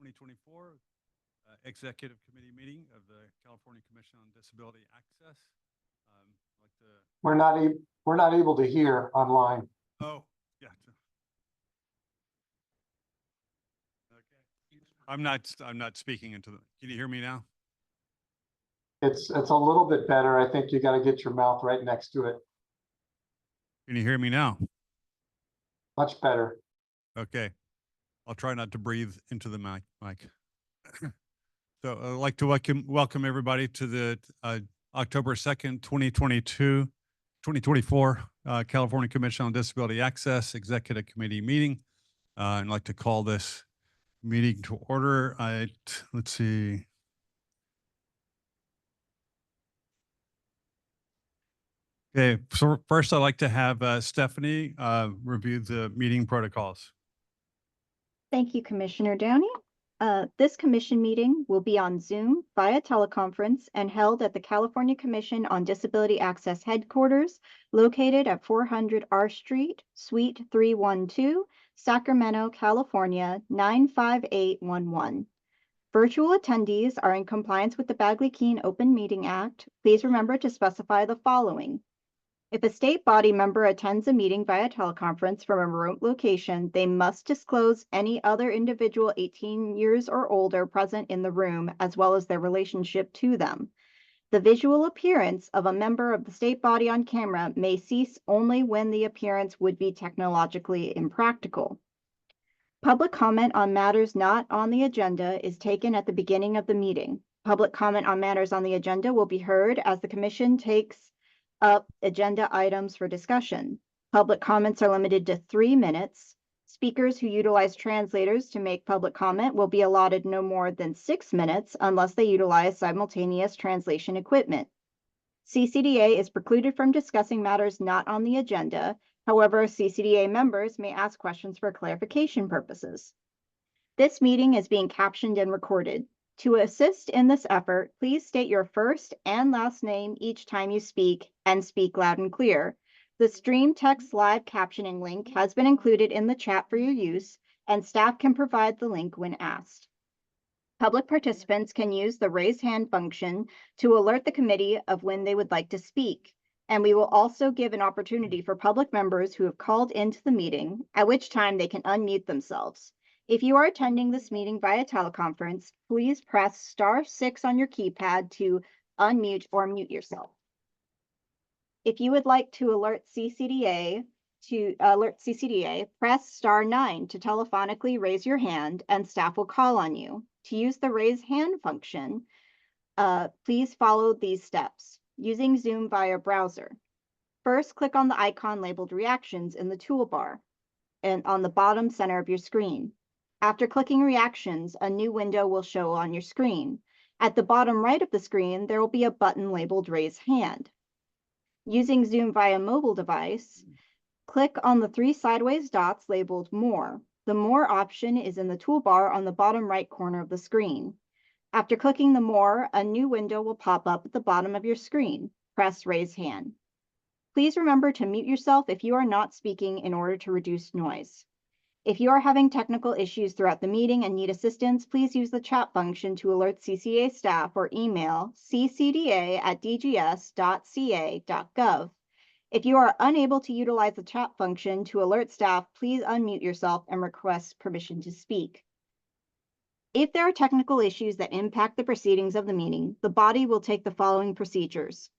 2024 Executive Committee meeting of the California Commission on Disability Access. I'd like to... We're not able to hear online. Oh, yeah. Okay. I'm not speaking into the... Can you hear me now? It's a little bit better. I think you got to get your mouth right next to it. Can you hear me now? Much better. Okay. I'll try not to breathe into the mic. So I'd like to welcome everybody to the October 2nd, 2024 California Commission on Disability Access Executive Committee meeting. I'd like to call this meeting to order. Let's see. Okay, so first I'd like to have Stephanie review the meeting protocols. Thank you, Commissioner Downey. This commission meeting will be on Zoom via teleconference and held at the California Commission on Disability Access headquarters located at 400 R Street, Suite 312, Sacramento, California, 95811. Virtual attendees are in compliance with the Bagley-Keene Open Meeting Act. Please remember to specify the following. If a state body member attends a meeting via teleconference from a remote location, they must disclose any other individual 18 years or older present in the room, as well as their relationship to them. The visual appearance of a member of the state body on camera may cease only when the appearance would be technologically impractical. Public comment on matters not on the agenda is taken at the beginning of the meeting. Public comment on matters on the agenda will be heard as the Commission takes up agenda items for discussion. Public comments are limited to 3 minutes. Speakers who utilize translators to make public comment will be allotted no more than 6 minutes unless they utilize simultaneous translation equipment. CCDA is precluded from discussing matters not on the agenda. However, CCDA members may ask questions for clarification purposes. This meeting is being captioned and recorded. To assist in this effort, please state your first and last name each time you speak and speak loud and clear. The Stream Text Live captioning link has been included in the chat for your use, and staff can provide the link when asked. Public participants can use the raise hand function to alert the committee of when they would like to speak, and we will also give an opportunity for public members who have called into the meeting, at which time they can unmute themselves. If you are attending this meeting via teleconference, please press *6 on your keypad to unmute or mute yourself. If you would like to alert CCDA, press *9 to telephonically raise your hand and staff will call on you. To use the raise hand function, please follow these steps. Using Zoom via browser. First, click on the icon labeled Reactions in the toolbar and on the bottom center of your screen. After clicking Reactions, a new window will show on your screen. At the bottom right of the screen, there will be a button labeled Raise Hand. Using Zoom via mobile device, click on the 3 sideways dots labeled More. The More option is in the toolbar on the bottom right corner of the screen. After clicking the More, a new window will pop up at the bottom of your screen. Press Raise Hand. Please remember to mute yourself if you are not speaking in order to reduce noise. If you are having technical issues throughout the meeting and need assistance, please use the chat function to alert CCDA staff or email ccda@dgs.ca.gov. If you are unable to utilize the chat function to alert staff, please unmute yourself and request permission to speak. If there are technical issues that impact the proceedings of the meeting, the body will take the following procedures.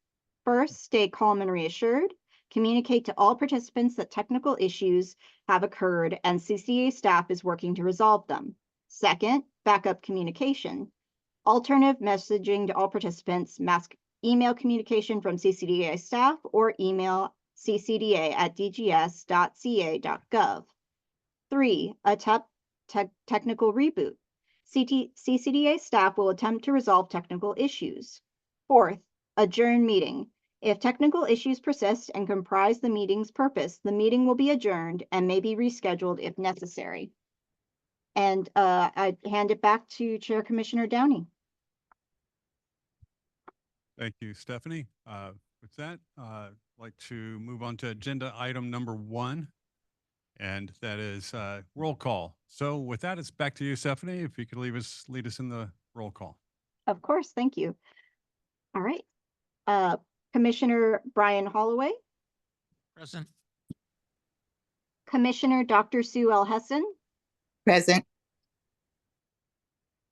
First, stay calm and reassured. Communicate to all participants that technical issues have occurred and CCDA staff is working to resolve them. Second, backup communication. Alternative messaging to all participants, email communication from CCDA staff or email ccda@dgs.ca.gov. 3, a technical reboot. CCDA staff will attempt to resolve technical issues. 4th, adjourn meeting. If technical issues persist and comprise the meeting's purpose, the meeting will be adjourned and may be rescheduled if necessary. And I hand it back to Chair Commissioner Downey. Thank you, Stephanie. With that, I'd like to move on to agenda item number 1. and that is roll call. So with that, it's back to you, Stephanie, if you could lead us in the roll call. Of course, thank you. All right. Commissioner Brian Holloway, Present. Commissioner Dr. Sue L. Hessen, Present.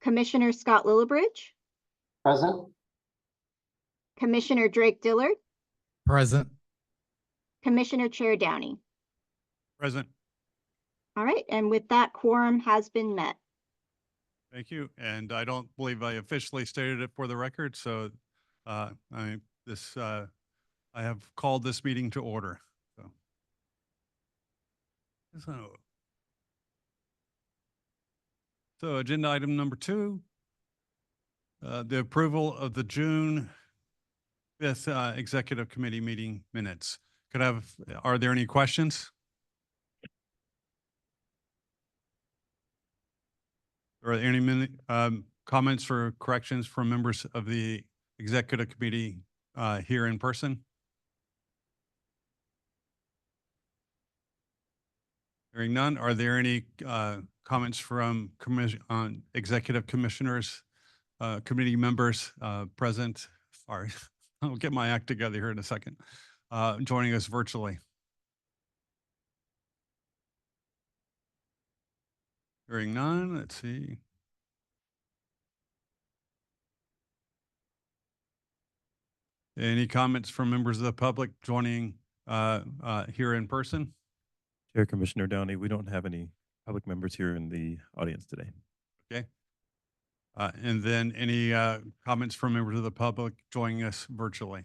Commissioner Scott Lillibridge, Present. Commissioner Drake Dillard, Present. Commissioner Chair Downey. Present. All right, and with that, quorum has been met. Thank you. And I don't believe I officially stated it for the record, so I have called this meeting to order. So agenda item number 2, the approval of the June 5th Executive Committee meeting minutes. Are there any questions? Are there any comments or corrections from members of the Executive Committee here in person? Hearing none, are there any comments from executive commissioners, committee members present? Sorry, I'll get my act together here in a second. Joining us virtually. Hearing none, let's see. Any comments from members of the public joining here in person? Chair Commissioner Downey, we don't have any public members here in the audience today. Okay. And then any comments from members of the public joining us virtually?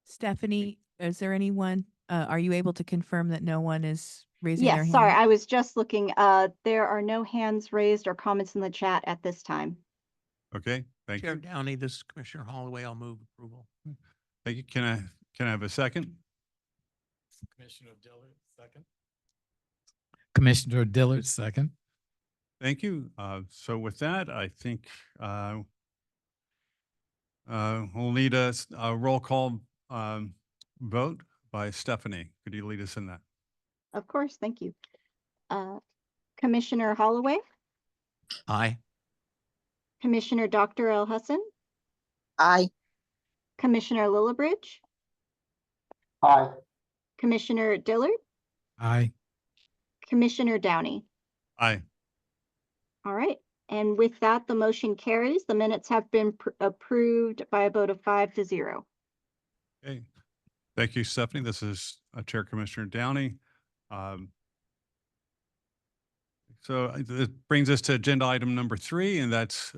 Stephanie, is there anyone, are you able to confirm that no one is raising their Yes, hand? sorry, I was just looking. There are no hands raised or comments in the chat at this time. Okay, thank Chair you. Downey, this is Commissioner Holloway. I'll move approval. Thank you. Can I have a second? Commissioner Dillard, second. Commissioner Dillard, second. Thank you. So with that, I think we'll need a roll call vote by Stephanie. Could you lead us in that? Of course, thank you. Commissioner Holloway, Aye. Commissioner Dr. L. Hessen, Aye. Commissioner Lillibridge, Aye. Commissioner Dillard, Aye. Commissioner Downey. Aye. All right, and with that, the motion carries. The minutes have been approved by a vote of 5-0. Okay. Thank you, Stephanie. This is Chair Commissioner Downey. So it brings us to agenda item number 3, and that's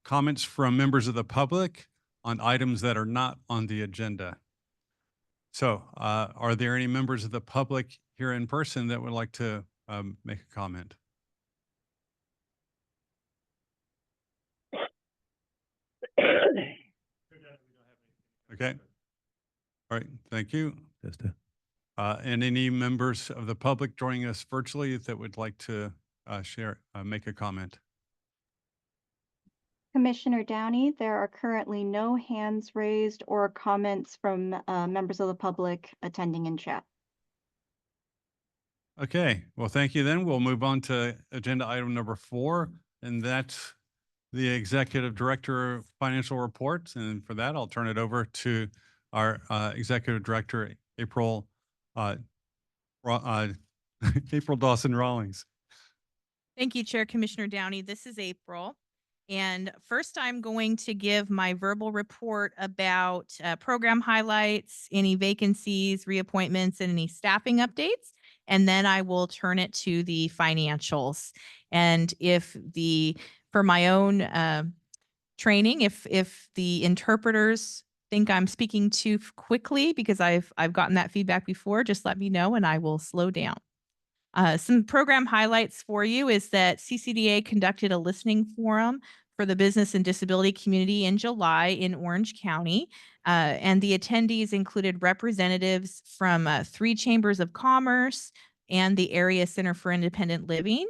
comments from members of the public on items that are not on the agenda. So are there any members of the public here in person that would like to make a comment? Okay. All right. Thank you. And any members of the public joining us virtually that would like to make a comment? Commissioner Downey, there are currently no hands raised or comments from members of the public attending in chat. Okay, well, thank you then. We'll move on to agenda item number 4, and that's the Executive Director Financial Reports. And for that, I'll turn it over to our Executive Director, April Dawson Rawlings. Thank you, Chair Commissioner Downey. This is April. And first, I'm going to give my verbal report about program highlights, any vacancies, reappointments, and any staffing updates. And then I will turn it to the financials. And for my own training, if the interpreters think I'm speaking too quickly, because I've gotten that feedback before, just let me know and I will slow down. Some program highlights for you is that CCDA conducted a listening forum for the business and disability community in July in Orange County. And the attendees included representatives from 3 chambers of commerce and the Area Center for Independent Living.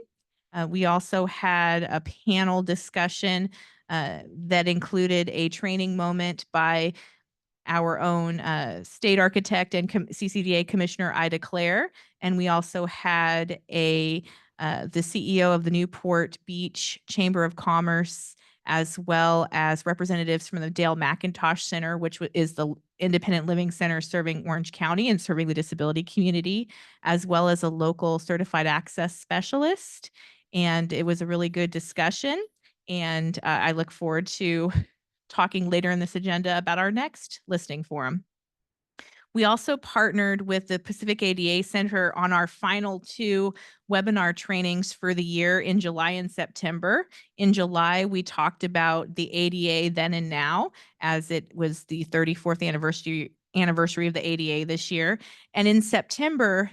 We also had a panel discussion that included a training moment by our own state architect and CCDA Commissioner Ida Claire. And we also had the CEO of the Newport Beach Chamber of Commerce, as well as representatives from the Dale McIntosh Center, which is the independent living center serving Orange County and serving the disability community, as well as a local certified access specialist. And it was a really good discussion. And I look forward to talking later in this agenda about our next listening forum. We also partnered with the Pacific ADA Center on our final 2 webinar trainings for the year in July and September. In July, we talked about the ADA then and now, as it was the 34th anniversary of the ADA this year. And in September,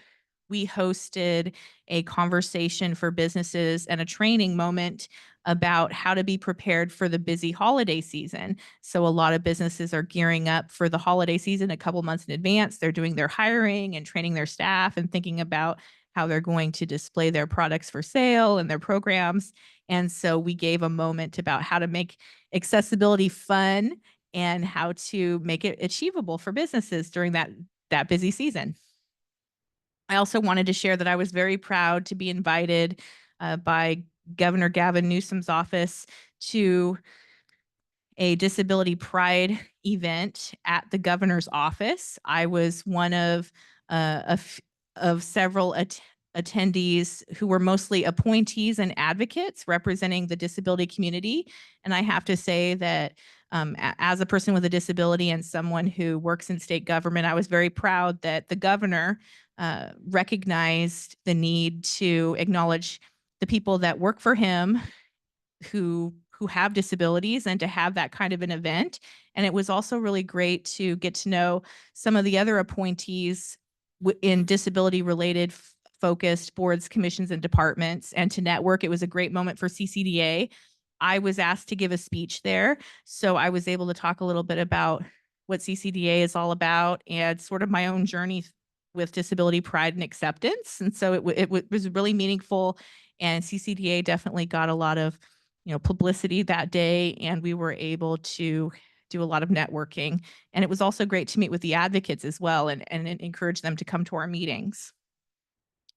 we hosted a conversation for businesses and a training moment about how to be prepared for the busy holiday season. So a lot of businesses are gearing up for the holiday season a couple months in advance. They're doing their hiring and training their staff and thinking about how they're going to display their products for sale and their programs. And so we gave a moment about how to make accessibility fun and how to make it achievable for businesses during that busy season. I also wanted to share that I was very proud to be invited by Governor Gavin Newsom's office to a Disability Pride event at the governor's office. I was one of several attendees who were mostly appointees and advocates representing the disability community. And I have to say that as a person with a disability and someone who works in state government, I was very proud that the governor recognized the need to acknowledge the people that work for him who have disabilities and to have that kind of an event. And it was also really great to get to know some of the other appointees in disability related focused boards, commissions, and departments, and to network. It was a great moment for CCDA. I was asked to give a speech there, so I was able to talk a little bit about what CCDA is all about and sort of my own journey with disability pride and acceptance. And so it was really meaningful, and CCDA definitely got a lot of publicity that day, and we were able to do a lot of networking. And it was also great to meet with the advocates as well and encourage them to come to our meetings.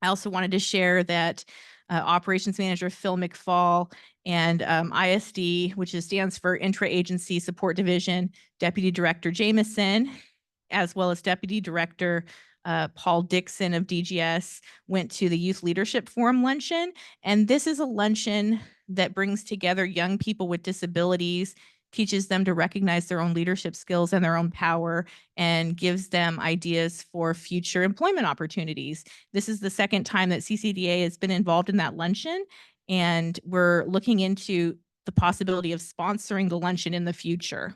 I also wanted to share that Operations Manager Phil McFall and ISD, which stands for Intra-Agency Support Division, Deputy Director Jameson, as well as Deputy Director Paul Dixon of DGS, went to the Youth Leadership Forum luncheon. And this is a luncheon that brings together young people with disabilities, teaches them to recognize their own leadership skills and their own power, and gives them ideas for future employment opportunities. This is the second time that CCDA has been involved in that luncheon, and we're looking into the possibility of sponsoring the luncheon in the future.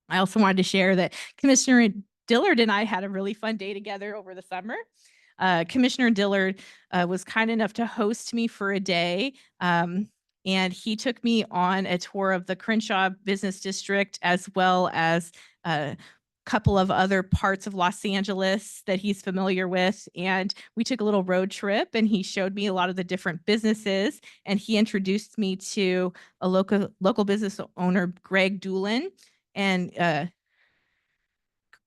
I also wanted to share that Commissioner Dillard and I had a really fun day together over the summer. Commissioner Dillard was kind enough to host me for a day, and he took me on a tour of the Crenshaw Business District, as well as a couple of other parts of Los Angeles that he's familiar with. And we took a little road trip, and he showed me a lot of the different businesses, and he introduced me to a local business owner, Greg Doolin. And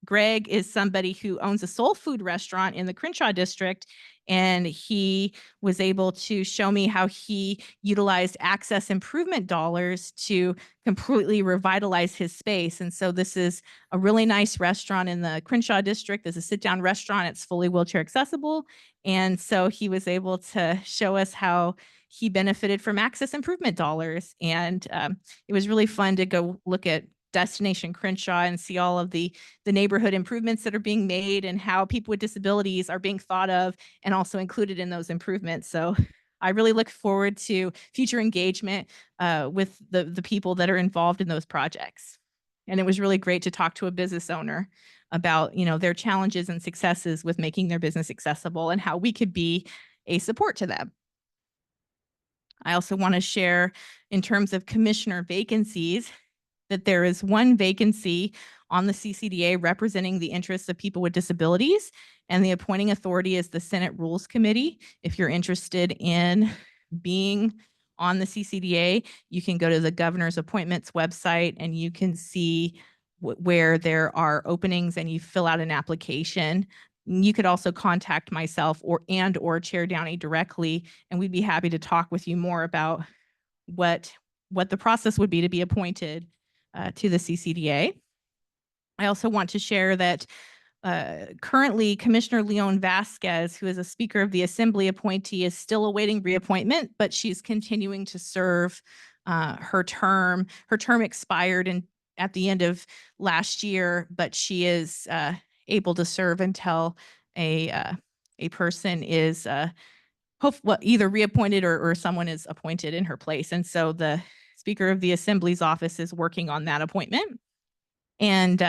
Greg is somebody who owns a soul food restaurant in the Crenshaw district, and he was able to show me how he utilized access improvement dollars to completely revitalize his space. And so this is a really nice restaurant in the Crenshaw district. It's a sit-down restaurant. It's fully wheelchair accessible. And so he was able to show us how he benefited from access improvement dollars. And it was really fun to go look at Destination Crenshaw and see all of the neighborhood improvements that are being made and how people with disabilities are being thought of and also included in those improvements. So I really look forward to future engagement with the people that are involved in those projects. And it was really great to talk to a business owner about their challenges and successes with making their business accessible and how we could be a support to them. I also want to share, in terms of commissioner vacancies, that there is one vacancy on the CCDA representing the interests of people with disabilities, and the appointing authority is the Senate Rules Committee. If you're interested in being on the CCDA, you can go to the governor's appointments website and you can see where there are openings and you fill out an application. You could also contact myself or Chair Downey directly, and we'd be happy to talk with you more about what the process would be to be appointed to the CCDA. I also want to share that currently Commissioner Leon Vasquez, who is a Speaker of the Assembly appointee, is still awaiting reappointment, but she's continuing to serve her term. Her term expired at the end of last year, but she is able to serve until a person is either reappointed or someone is appointed in her place. And so the Speaker of the Assembly's office is working on that appointment. And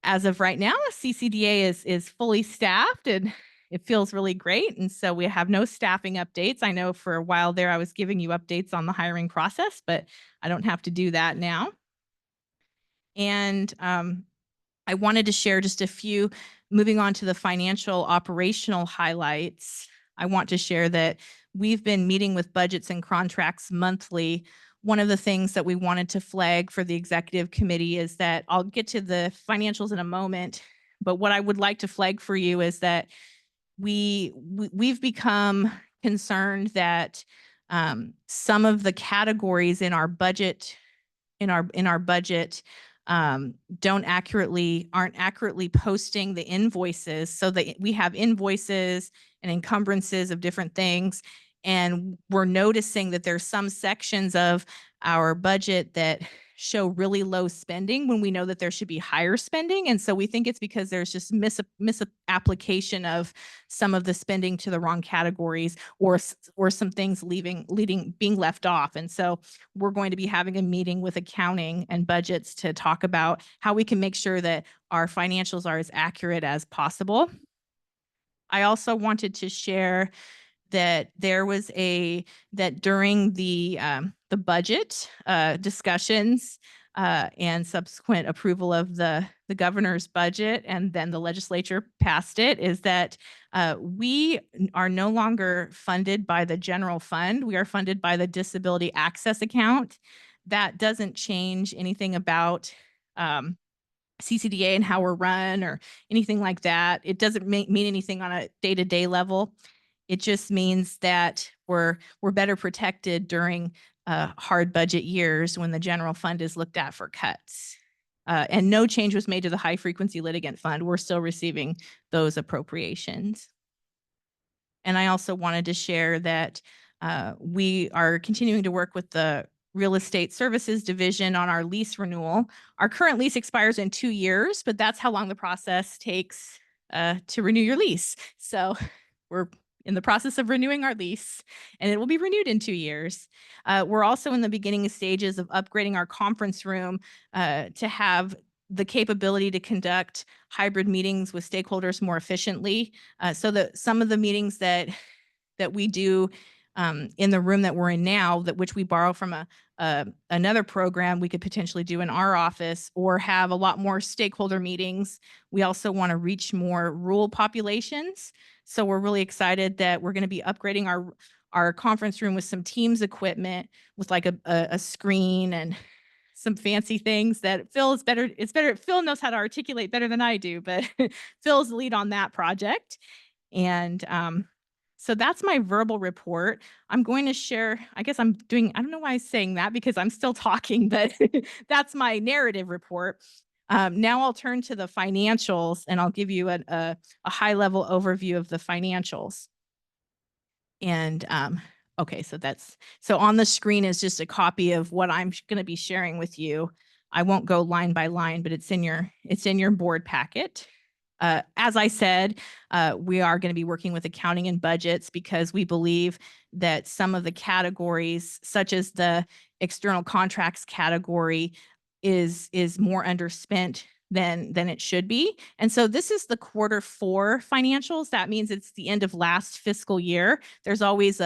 as of right now, CCDA is fully staffed and it feels really great. And so we have no staffing updates. I know for a while there I was giving you updates on the hiring process, but I don't have to do that now. And I wanted to share just a few, moving on to the financial operational highlights. I want to share that we've been meeting with budgets and contracts monthly. One of the things that we wanted to flag for the executive committee is that I'll get to the financials in a moment, but what I would like to flag for you is that we've become concerned that some of the categories in our budget aren't accurately posting the invoices, so that we have invoices and encumbrances of different things. And we're noticing that there's some sections of our budget that show really low spending when we know that there should be higher spending. And so we think it's because there's just misapplication of some of the spending to the wrong categories, or some things being left off. And so we're going to be having a meeting with accounting and budgets to talk about how we can make sure that our financials are as accurate as possible. I also wanted to share that there was that during the budget discussions and subsequent approval of the governor's budget, and then the legislature passed it, is that we are no longer funded by the general fund. We are funded by the disability access account. That doesn't change anything about CCDA and how we're run or anything like that. It doesn't mean anything on a day-to-day level. It just means that we're better protected during hard budget years when the general fund is looked at for cuts. And no change was made to the high frequency litigant fund. We're still receiving those appropriations. And I also wanted to share that we are continuing to work with the Real Estate Services Division on our lease renewal. Our current lease expires in 2 years, but that's how long the process takes to renew your lease. So we're in the process of renewing our lease, and it will be renewed in 2 years. We're also in the beginning stages of upgrading our conference room to have the capability to conduct hybrid meetings with stakeholders more efficiently, so that some of the meetings that we do in the room that we're in now, which we borrow from another program, we could potentially do in our office, or have a lot more stakeholder meetings. We also want to reach more rural populations. So we're really excited that we're going to be upgrading our conference room with some Teams equipment, with like a screen and some fancy things that Phil is better. It's better. Phil knows how to articulate better than I do, but Phil's the lead on that project. And so that's my verbal report. I'm going to share, I guess I don't know why I'm saying that because I'm still talking, but that's my narrative report. Now I'll turn to the financials and I'll give you a high level overview of the financials. And okay, so on the screen is just a copy of what I'm going to be sharing with you. I won't go line by line, but it's in your board packet. As I said, we are going to be working with accounting and budgets because we believe that some of the categories, such as the external contracts category, is more underspent than it should be. And so this is the Q4 financials. That means it's the end of last fiscal year. There's always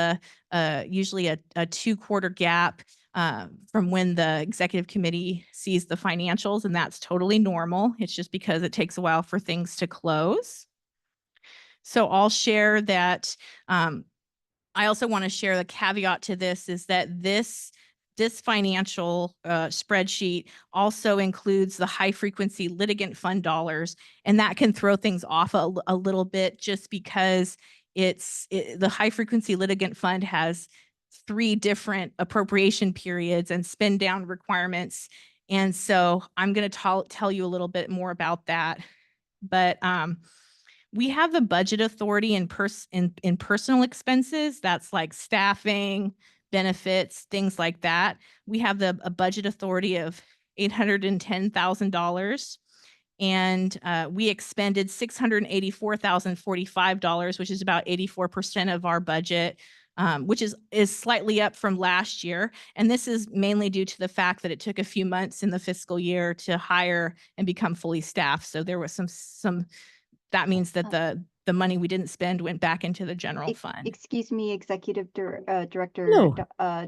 usually a 2-quarter gap from when the executive committee sees the financials, and that's totally normal. It's just because it takes a while for things to close. So I'll share that I also want to share the caveat to this is that this financial spreadsheet also includes the high frequency litigant fund dollars, and that can throw things off a little bit just because the high frequency litigant fund has 3 different appropriation periods and spend down requirements. And so I'm going to tell you a little bit more about that. But we have the budget authority in personal expenses. That's like staffing, benefits, things like that. We have a budget authority of $810,000. And we expended $684,045, which is about 84% of our budget, which is slightly up from last year. And this is mainly due to the fact that it took a few months in the fiscal year to hire and become fully staffed. So there was some that means that the money we didn't spend went back into the general fund. Excuse me, Executive Director No.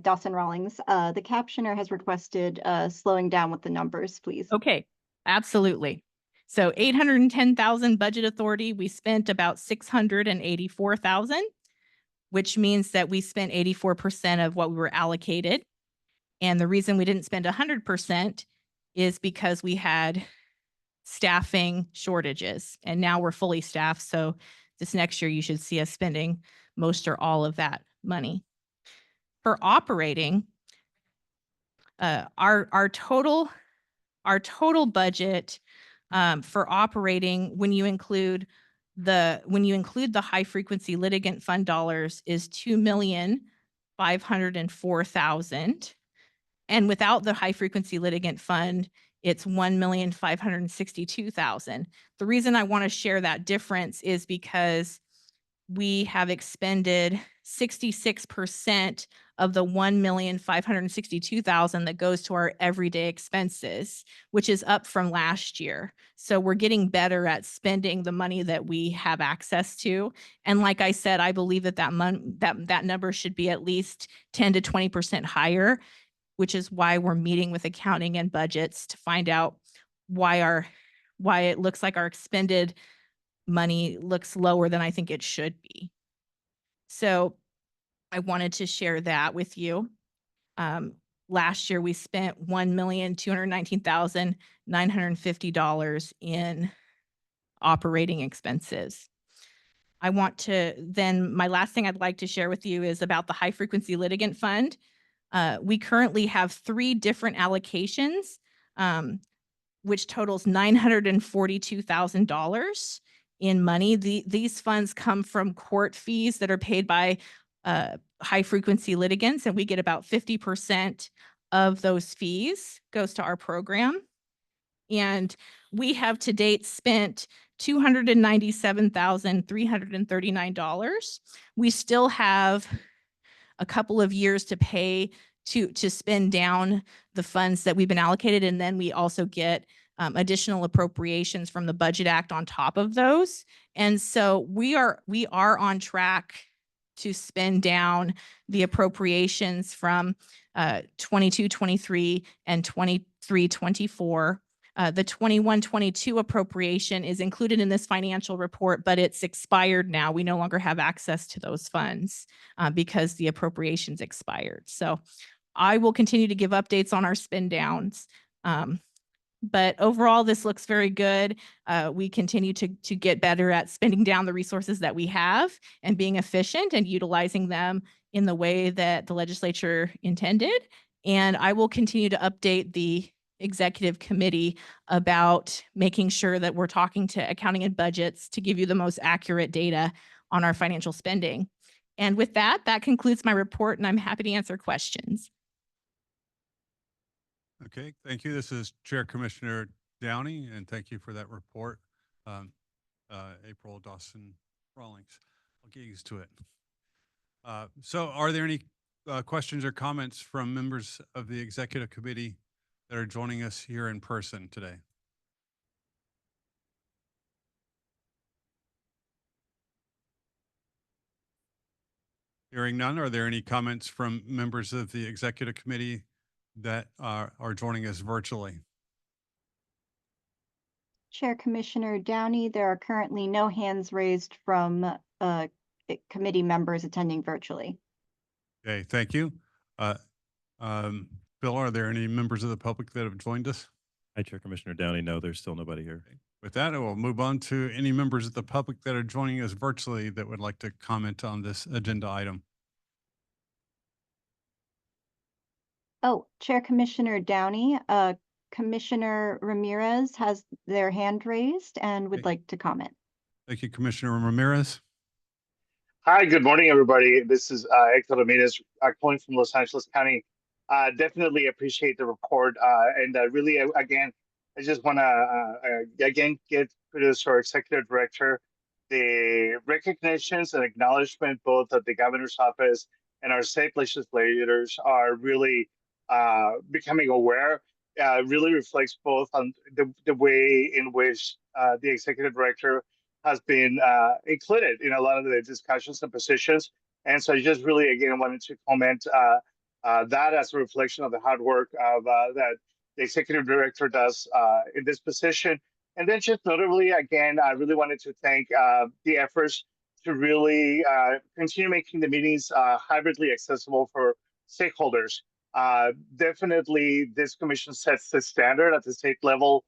Dawson Rawlings. The captioner has requested slowing down with the numbers, please. Okay, absolutely. So 810,000 budget authority, we spent about 684,000, which means that we spent 84% of what we were allocated. And the reason we didn't spend 100% is because we had staffing shortages, and now we're fully staffed. So this next year, you should see us spending most or all of that money. For operating, our total budget for operating, when you include the high frequency litigant fund dollars, is $2,504,000. And without the high frequency litigant fund, it's $1,562,000. The reason I want to share that difference is because we have expended 66% of the $1,562,000 that goes to our everyday expenses, which is up from last year. So we're getting better at spending the money that we have access to. And like I said, I believe that number should be at least 10 to 20% higher, which is why we're meeting with accounting and budgets to find out why it looks like our expended money looks lower than I think it should be. So I wanted to share that with you. Last year, we spent $1,219,950 in operating expenses. my last thing I'd like to share with you is about the high frequency litigant fund. We currently have 3 different allocations, which totals $942,000 in money. These funds come from court fees that are paid by high frequency litigants, and we get about 50% of those fees goes to our program. And we have to date spent $297,339. We still have a couple of years to pay to spend down the funds that we've been allocated. And then we also get additional appropriations from the Budget Act on top of those. And so we are on track to spend down the appropriations from 22-23 and 23-24. The 21-22 appropriation is included in this financial report, but it's expired now. We no longer have access to those funds because the appropriations expired. So I will continue to give updates on our spend downs. But overall, this looks very good. We continue to get better at spending down the resources that we have and being efficient and utilizing them in the way that the legislature intended. And I will continue to update the executive committee about making sure that we're talking to accounting and budgets to give you the most accurate data on our financial spending. And with that, that concludes my report, and I'm happy to answer questions. Okay, thank you. This is Chair Commissioner Downey, and thank you for that report. April Dawson Rawlings. I'll get used to it. So are there any questions or comments from members of the executive committee that are joining us here in person today? Hearing none, are there any comments from members of the executive committee that are joining us virtually? Chair Commissioner Downey, there are currently no hands raised from committee members attending virtually. Okay, thank you. Uh, Bill, are there any members of the public that have joined us? Hi, Chair Commissioner Downey. No, there's still nobody here. With that, I will move on to any members of the public that are joining us virtually that would like to comment on this agenda item. Oh, Chair Commissioner Downey, Commissioner Ramirez has their hand raised and would Okay. like to comment. Thank you, Commissioner Ramirez. Hi, good morning, everybody. This is Hector Ramirez calling from Los Angeles County. Definitely appreciate the report. And really, again, I just want to, again, give kudos to our executive director. The recognitions and acknowledgement both of the governor's office and our state legislators are really becoming aware. Really reflects both on the way in which the executive director has been included in a lot of the discussions and positions. And so I just really, again, wanted to comment that as a reflection of the hard work of that the executive director does in this position. And then just notably, again, I really wanted to thank the efforts to really continue making the meetings hybridly accessible for stakeholders. Definitely, this commission sets the standard at the state level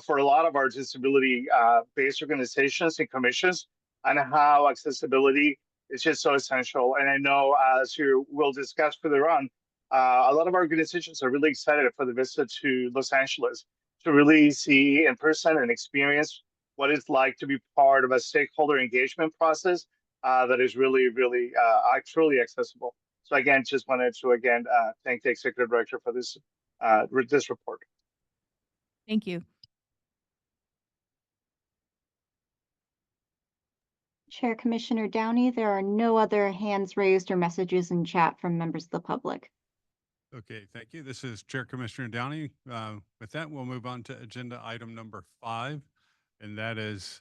for a lot of our disability-based organizations and commissions, and how accessibility is just so essential. And I know, as you will discuss further on, a lot of organizations are really excited for the visit to Los Angeles to really see in person and experience what it's like to be part of a stakeholder engagement process that is really, really truly accessible. So again, just wanted to thank the executive director for this report. Thank you. Chair Commissioner Downey, there are no other hands raised or messages in chat from members of the public. Okay, thank you. This is Chair Commissioner Downey. With that, we'll move on to agenda item number 5, and that is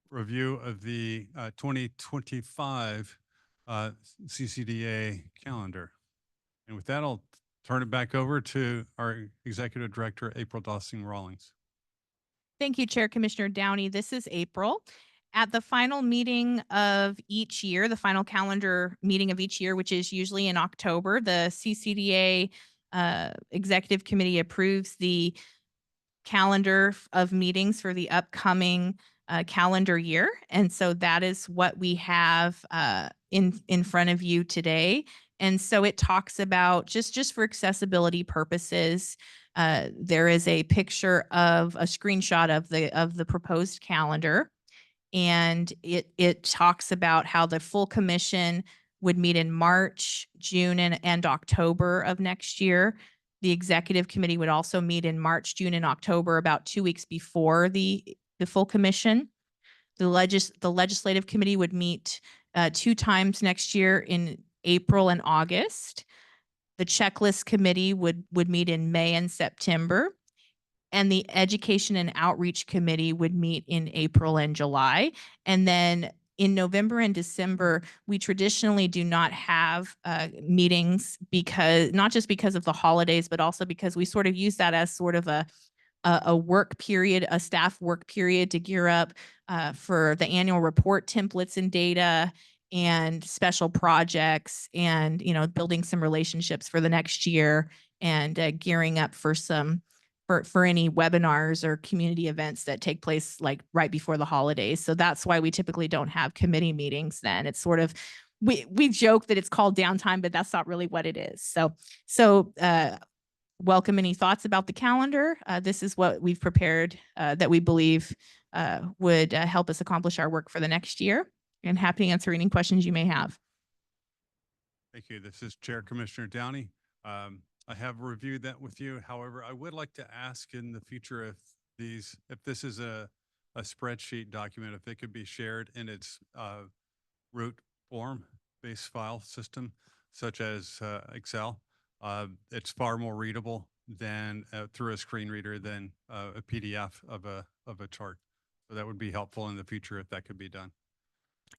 review of the 2025 CCDA calendar. And with that, I'll turn it back over to our Executive Director, April Dossing-Rawlings. Thank you, Chair Commissioner Downey. This is April. At the final meeting of each year, the final calendar meeting of each year, which is usually in October, the CCDA Executive Committee approves the calendar of meetings for the upcoming calendar year. And so that is what we have in front of you today. And so it talks about, just for accessibility purposes, there is a picture of a screenshot of the proposed calendar. And it talks about how the full commission would meet in March, June, and October of next year. The executive committee would also meet in March, June, and October, about 2 weeks before the full commission. The legislative committee would meet 2 times next year in April and August. The checklist committee would meet in May and September. And the Education and Outreach Committee would meet in April and July. And then in November and December, we traditionally do not have meetings, because not just because of the holidays, but also because we sort of use that as sort of a work period, a staff work period to gear up for the annual report templates and data and special projects, and building some relationships for the next year, and gearing up for for any webinars or community events that take place like right before the holidays. So that's why we typically don't have committee meetings then. It's sort of, we joke that it's called downtime, but that's not really what it is. So welcome any thoughts about the calendar. This is what we've prepared that we believe would help us accomplish our work for the next year, and happy to answer any questions you may have. Thank you. This is Chair Commissioner Downey. I have reviewed that with you. However, I would like to ask in the future if this is a spreadsheet document, if it could be shared in its root form-based file system, such as Excel. It's far more readable than through a screen reader than a PDF of a chart. So that would be helpful in the future if that could be done.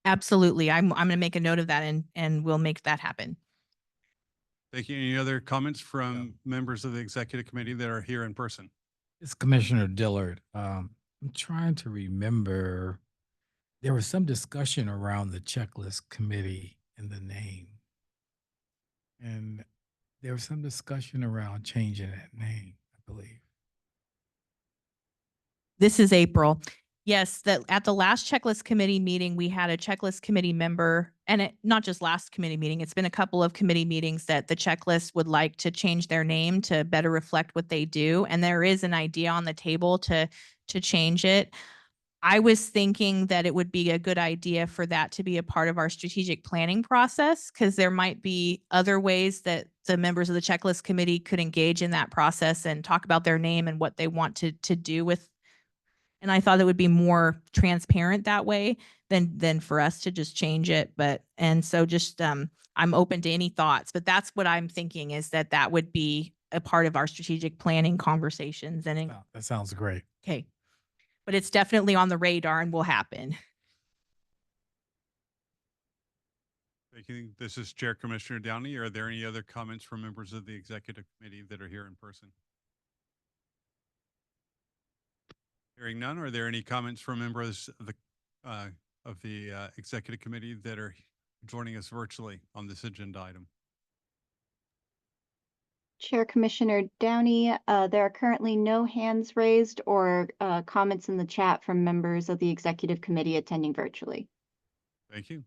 Absolutely. I'm going to make a note of that, and we'll make that happen. Thank you. Any other comments from members of the executive committee that are here in person? It's Commissioner Dillard. I'm trying to remember there was some discussion around the checklist committee and the name. And there was some discussion around changing that name, I believe. This is April. Yes, that at the last checklist committee meeting, we had a checklist committee member, and it not just last committee meeting, it's been a couple of committee meetings that the checklist would like to change their name to better reflect what they do. And there is an idea on the table to change it. I was thinking that it would be a good idea for that to be a part of our strategic planning process, because there might be other ways that the members of the checklist committee could engage in that process and talk about their name and what they want to do with. And I thought it would be more transparent that way than for us to just change it. And so just, I'm open to any thoughts, but that's what I'm thinking, is that would be a part of our strategic planning conversations and, Wow, that sounds great. okay. But it's definitely on the radar and will happen. Thank you. This is Chair Commissioner Downey. Are there any other comments from members of the executive committee that are here in person? Hearing none, are there any comments from members of the executive committee that are joining us virtually on this agenda item? Chair Commissioner Downey, there are currently no hands raised or comments in the chat from members of the executive committee attending virtually. Thank you.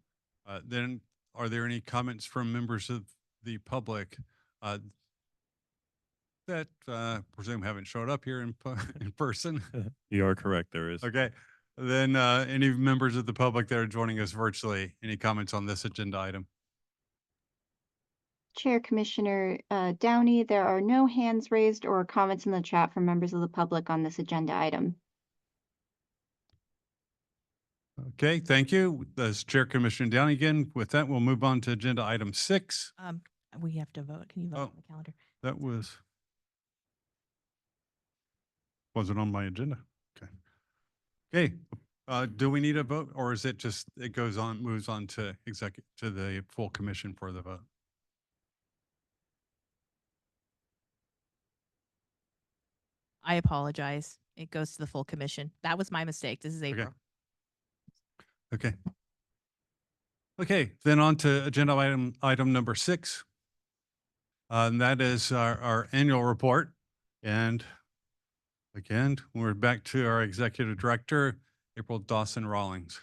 Then are there any comments from members of the public that presume haven't showed up here in person? You are correct, there is. Okay. Then any members of the public that are joining us virtually, any comments on this agenda item? Chair Commissioner Downey, there are no hands raised or comments in the chat from members of the public on this agenda item. Okay, thank you. That's Chair Commissioner Downey again. With that, we'll move on to agenda item 6. We have to vote. Can you vote Oh. on the calendar? That wasn't on my agenda. Okay. Okay, do we need a vote, or is it just, it moves on to to the full commission for the vote? I apologize. It goes to the full commission. That was my mistake. This is April. Okay. Okay, then on to agenda item number 6. And that is our annual report. And again, we're back to our executive director, April Dawson Rawlings.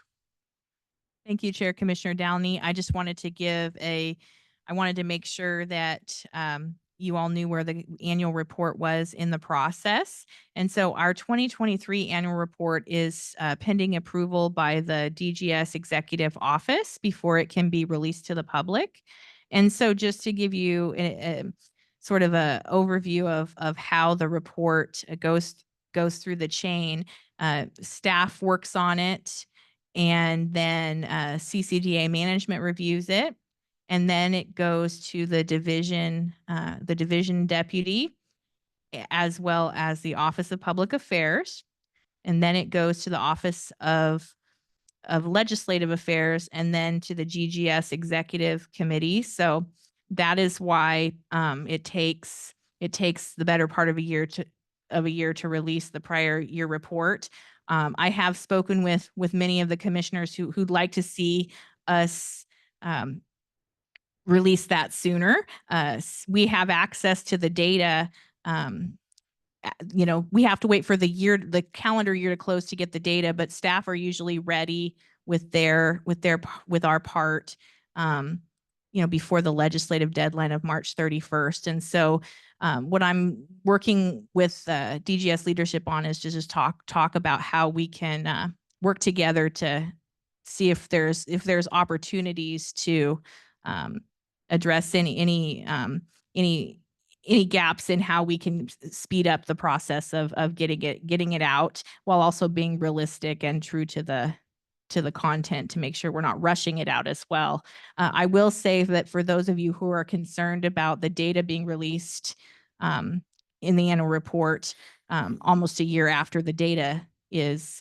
Thank you, Chair Commissioner Downey. I just wanted to I wanted to make sure that you all knew where the annual report was in the process. And so our 2023 annual report is pending approval by the DGS Executive Office before it can be released to the public. And so just to give you a sort of a overview of how the report goes through the chain, staff works on it, and then CCDA management reviews it. And then it goes to the division deputy, as well as the Office of Public Affairs. And then it goes to the Office of Legislative Affairs, and then to the GGS Executive Committee. So that is why it takes the better part of a year to release the prior year report. I have spoken with many of the commissioners who'd like to see us release that sooner. We have access to the data. We have to wait for the calendar year to close to get the data, but staff are usually ready with our part, before the legislative deadline of March 31st. And so what I'm working with DGS leadership on is to just talk about how we can work together to see if there's opportunities to address any gaps in how we can speed up the process of getting it out, while also being realistic and true to the content, to make sure we're not rushing it out as well. I will say that for those of you who are concerned about the data being released in the annual report almost a year after the data is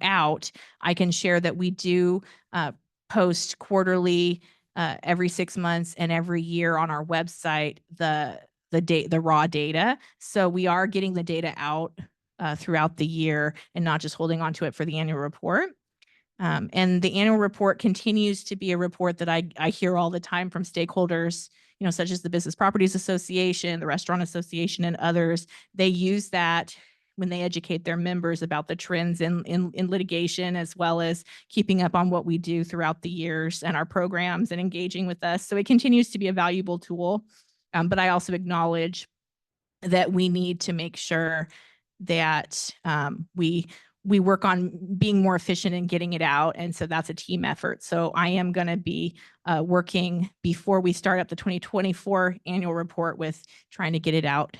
out, I can share that we do post quarterly, every 6 months and every year on our website, the raw data. So we are getting the data out throughout the year and not just holding on to it for the annual report. And the annual report continues to be a report that I hear all the time from stakeholders, you know, such as the Business Properties Association, the Restaurant Association, and others. They use that when they educate their members about the trends in litigation, as well as keeping up on what we do throughout the years and our programs and engaging with us. So it continues to be a valuable tool. But I also acknowledge that we need to make sure that we work on being more efficient in getting it out. And so that's a team effort. So I am going to be working before we start up the 2024 annual report with trying to get it out,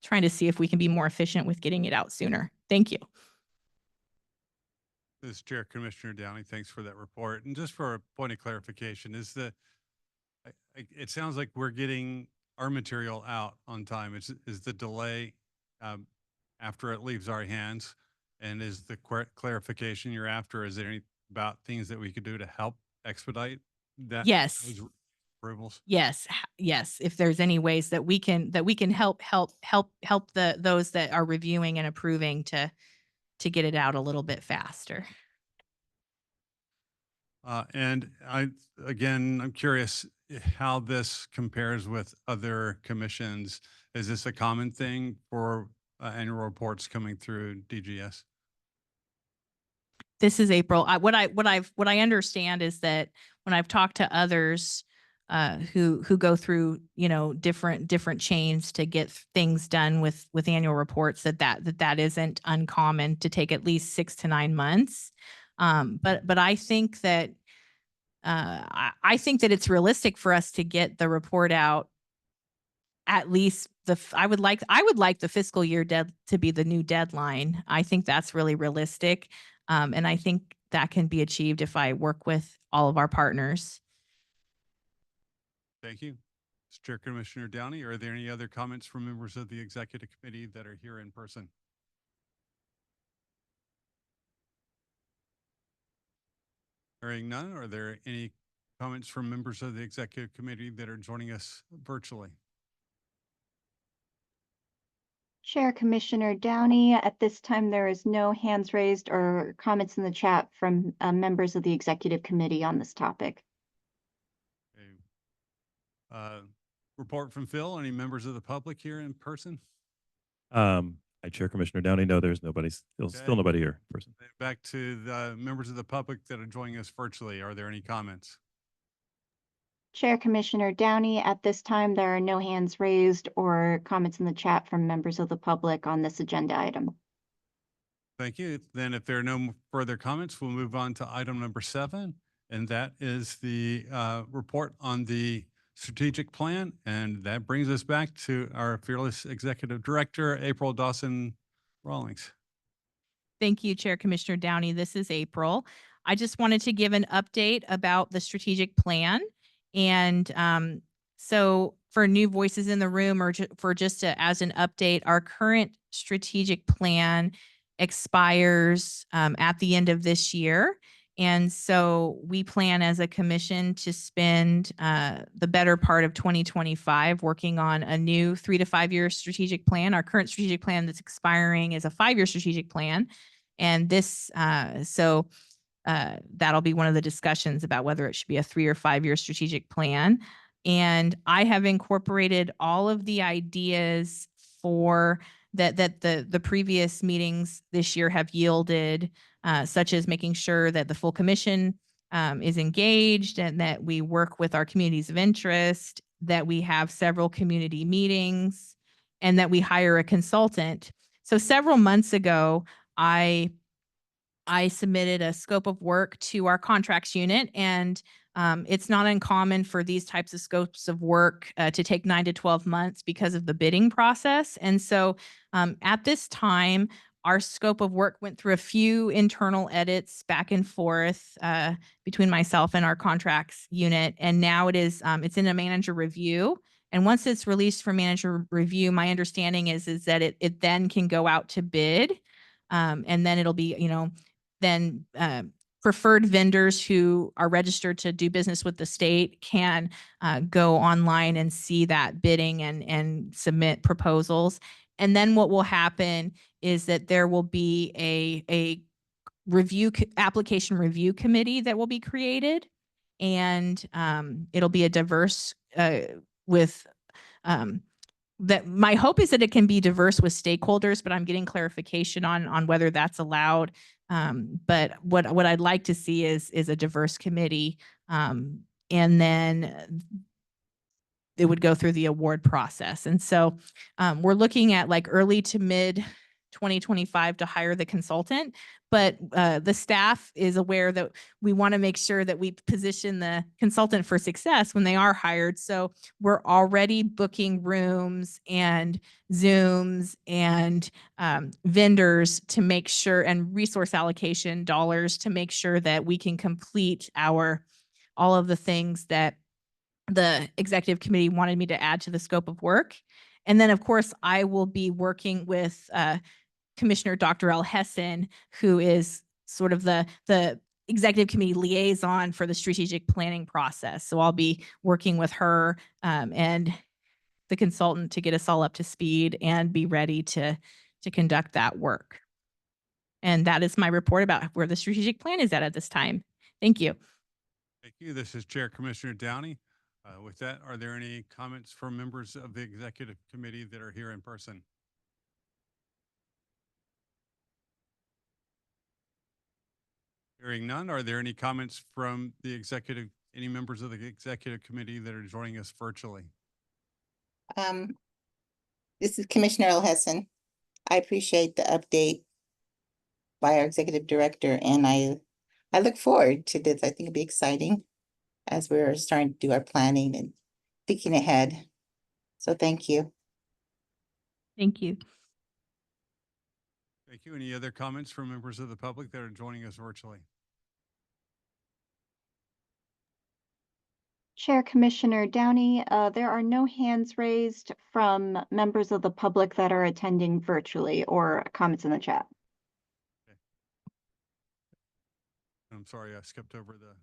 trying to see if we can be more efficient with getting it out sooner. Thank you. This is Chair Commissioner Downey. Thanks for that report. And just for a point of clarification, it sounds like we're getting our material out on time. Is the delay after it leaves our hands? And is the clarification you're after, is there any about things that we could do to help expedite that? Yes. Those approvals? Yes. Yes. If there's any ways that we can help those that are reviewing and approving to get it out a little bit faster. And I'm curious how this compares with other commissions. Is this a common thing for annual reports coming through DGS? This is April. What I understand is that when I've talked to others who go through, you know, different chains to get things done with annual reports, that isn't uncommon to take at least 6 to 9 months. But I think that I think that it's realistic for us to get the report out at least I would like the fiscal year to be the new deadline. I think that's really realistic. And I think that can be achieved if I work with all of our partners. Thank you. Mr. Chair Commissioner Downey, are there any other comments from members of the executive committee that are here in person? Hearing none, are there any comments from members of the executive committee that are joining us virtually? Chair Commissioner Downey, at this time, there is no hands raised or comments in the chat from members of the executive committee on this topic. Okay. Report from Phil. Any members of the public here in person? I Chair Commissioner Downey. No, there's nobody, still nobody here in person. Back to the members of the public that are joining us virtually. Are there any comments? Chair Commissioner Downey, at this time, there are no hands raised or comments in the chat from members of the public on this agenda item. Thank you. Then if there are no further comments, we'll move on to item number 7, and that is the report on the strategic plan. And that brings us back to our fearless executive director, April Dawson-Rawlings. Thank you, Chair Commissioner Downey. This is April. I just wanted to give an update about the strategic plan. And so for new voices in the room, or as an update, our current strategic plan expires at the end of this year. And so we plan as a commission to spend the better part of 2025 working on a new 3 to 5 year strategic plan. Our current strategic plan that's expiring is a 5-year strategic plan. And this, that'll be one of the discussions about whether it should be a 3 or 5 year strategic plan. And I have incorporated all of the ideas for that the previous meetings this year have yielded, such as making sure that the full commission is engaged and that we work with our communities of interest, that we have several community meetings, and that we hire a consultant. So several months ago, I submitted a scope of work to our contracts unit, and it's not uncommon for these types of scopes of work to take 9 to 12 months because of the bidding process. And so at this time, our scope of work went through a few internal edits back and forth between myself and our contracts unit. And now it's in a manager review. And once it's released for manager review, my understanding is that it then can go out to bid. And then it'll be, then preferred vendors who are registered to do business with the state can go online and see that bidding and submit proposals. And then what will happen is that there will be a application review committee that will be created. And it'll be a diverse with that my hope is that it can be diverse with stakeholders, but I'm getting clarification on whether that's allowed. But what I'd like to see is a diverse committee. And then it would go through the award process. And so we're looking at like early to mid 2025 to hire the consultant, but the staff is aware that we want to make sure that we position the consultant for success when they are hired. So we're already booking rooms and Zooms and vendors to make sure, and resource allocation dollars to make sure that we can complete all of the things that the executive committee wanted me to add to the scope of work. And then, of course, I will be working with Commissioner Dr. L. Hessen, who is sort of the executive committee liaison for the strategic planning process. So I'll be working with her and the consultant to get us all up to speed and be ready to conduct that work. And that is my report about where the strategic plan is at this time. Thank you. Thank you. This is Chair Commissioner Downey. With that, are there any comments from members of the executive committee that are here in person? Hearing none, are there any comments from any members of the executive committee that are joining us virtually? This is Commissioner L. Hessen. I appreciate the update by our executive director, and I look forward to this. I think it'll be exciting as we're starting to do our planning and thinking ahead. So thank you. Thank you. Thank you. Any other comments from members of the public that are joining us virtually? Chair Commissioner Downey, there are no hands raised from members of the public that are attending virtually or comments in the chat. Okay. I'm sorry, I skipped over the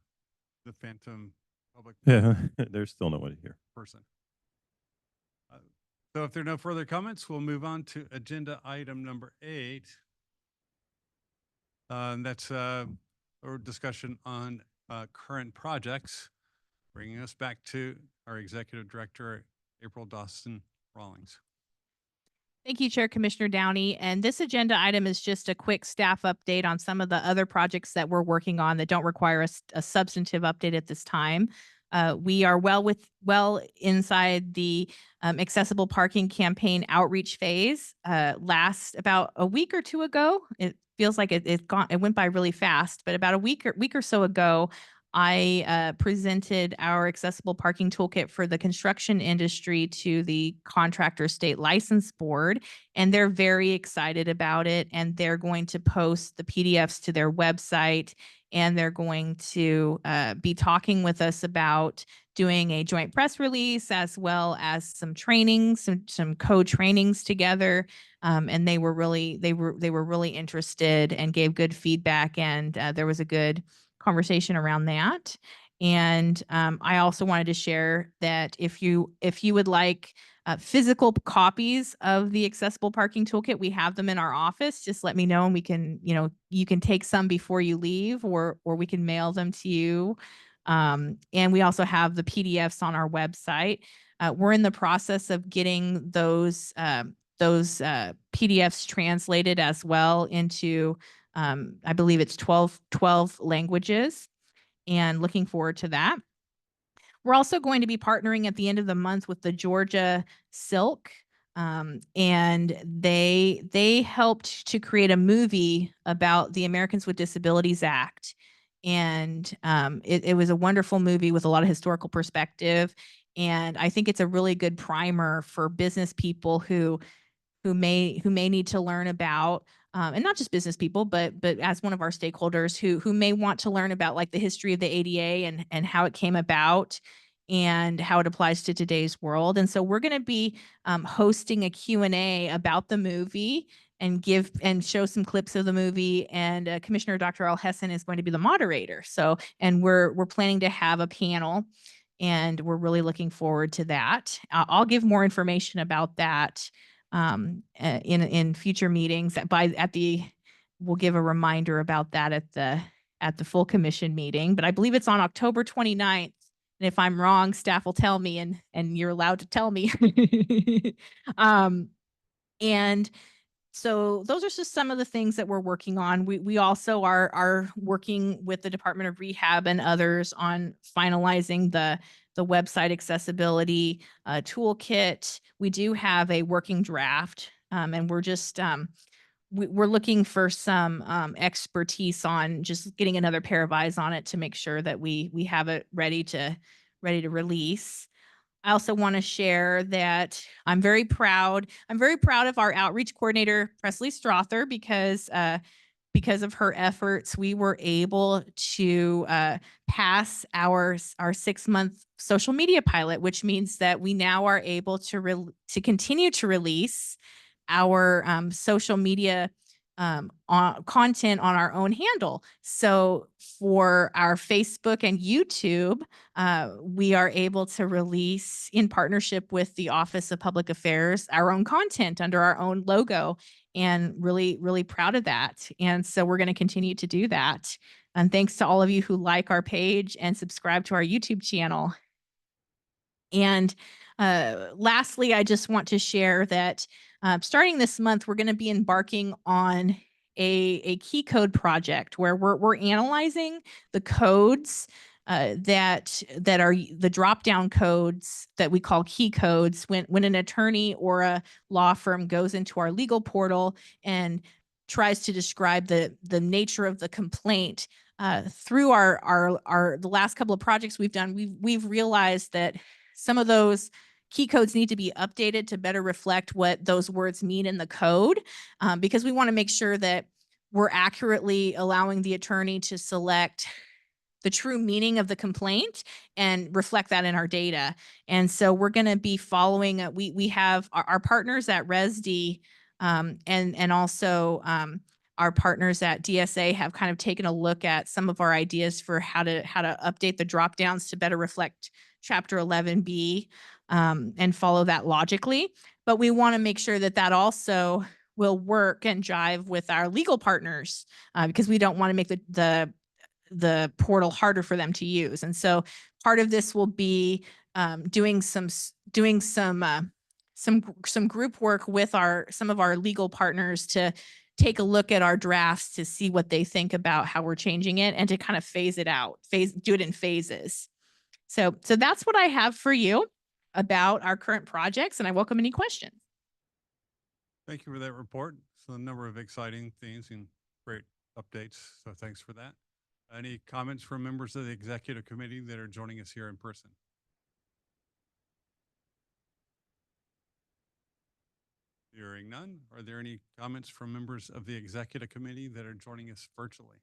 phantom public Yeah, there's still no one here. person. So if there are no further comments, we'll move on to agenda item number 8. And that's our discussion on current projects, bringing us back to our executive director, April Dawson Rawlings. Thank you, Chair Commissioner Downey. And this agenda item is just a quick staff update on some of the other projects that we're working on that don't require a substantive update at this time. We are well inside the accessible parking campaign outreach phase. Last about a week or two ago, it feels like it went by really fast, but about a week or so ago, I presented our accessible parking toolkit for the construction industry to the Contractor State License Board, and they're very excited about it. And they're going to post the PDFs to their website, and they're going to be talking with us about doing a joint press release as well as some trainings, some co-trainings together. And they were really interested and gave good feedback, and there was a good conversation around that. And I also wanted to share that if you would like physical copies of the accessible parking toolkit, we have them in our office. Just let me know, and we can, you can take some before you leave, or we can mail them to you. And we also have the PDFs on our website. We're in the process of getting those PDFs translated as well into I believe it's 12 languages, and looking forward to that. We're also going to be partnering at the end of the month with the Georgia Silk, and they helped to create a movie about the Americans with Disabilities Act. And it was a wonderful movie with a lot of historical perspective. And I think it's a really good primer for business people who may need to learn about, and not just business people, but as one of our stakeholders who may want to learn about like the history of the ADA and how it came about and how it applies to today's world. And so we're going to be hosting a Q&A about the movie and show some clips of the movie. And Commissioner Dr. L. Hessen is going to be the moderator. So, and we're planning to have a panel, and we're really looking forward to that. I'll give more information about that in future meetings at the we'll give a reminder about that at the full commission meeting, but I believe it's on October 29th. And if I'm wrong, staff will tell me and you're allowed to tell me. And so those are just some of the things that we're working on. We also are working with the Department of Rehab and others on finalizing the website accessibility toolkit. We do have a working draft, and we're just we're looking for some expertise on just getting another pair of eyes on it to make sure that we have it ready to release. I also want to share that I'm very proud. I'm very proud of our outreach coordinator, Presley Strother, because of her efforts, we were able to pass our 6-month social media pilot, which means that we now are able to continue to release our social media content on our own handle. So for our Facebook and YouTube, we are able to release in partnership with the Office of Public Affairs our own content under our own logo, and really, really proud of that. And so we're going to continue to do that. And thanks to all of you who like our page and subscribe to our YouTube channel. And lastly, I just want to share that starting this month, we're going to be embarking on a key code project where we're analyzing the codes that are the drop down codes that we call key codes when an attorney or a law firm goes into our legal portal and tries to describe the nature of the complaint. Through the last couple of projects we've done, we've realized that some of those key codes need to be updated to better reflect what those words mean in the code, because we want to make sure that we're accurately allowing the attorney to select the true meaning of the complaint and reflect that in our data. And so we're going to be following, we have our partners at RESD and also our partners at DSA have kind of taken a look at some of our ideas for how to update the drop downs to better reflect Chapter 11B and follow that logically. But we want to make sure that that also will work and jive with our legal partners because we don't want to make the portal harder for them to use. And so part of this will be doing some group work with some of our legal partners to take a look at our drafts to see what they think about how we're changing it and to kind of phase it out, do it in phases. So that's what I have for you about our current projects, and I welcome any questions. Thank you for that report. So a number of exciting things and great updates. So thanks for that. Any comments from members of the executive committee that are joining us here in person? Hearing none, are there any comments from members of the executive committee that are joining us virtually?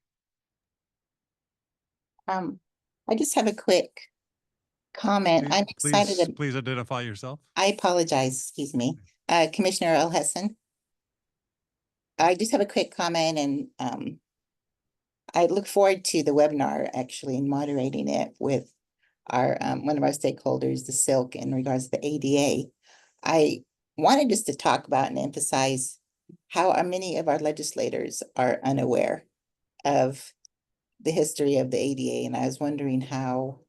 I just have a quick comment. I'm excited. Please identify yourself. I apologize, excuse me. Commissioner El Hessan. I just have a quick comment and I look forward to the webinar actually and moderating it with our one of our stakeholders, the Silk, in regards to the ADA. I wanted just to talk about and emphasize how many of our legislators are unaware of the history of the ADA. And I was wondering how,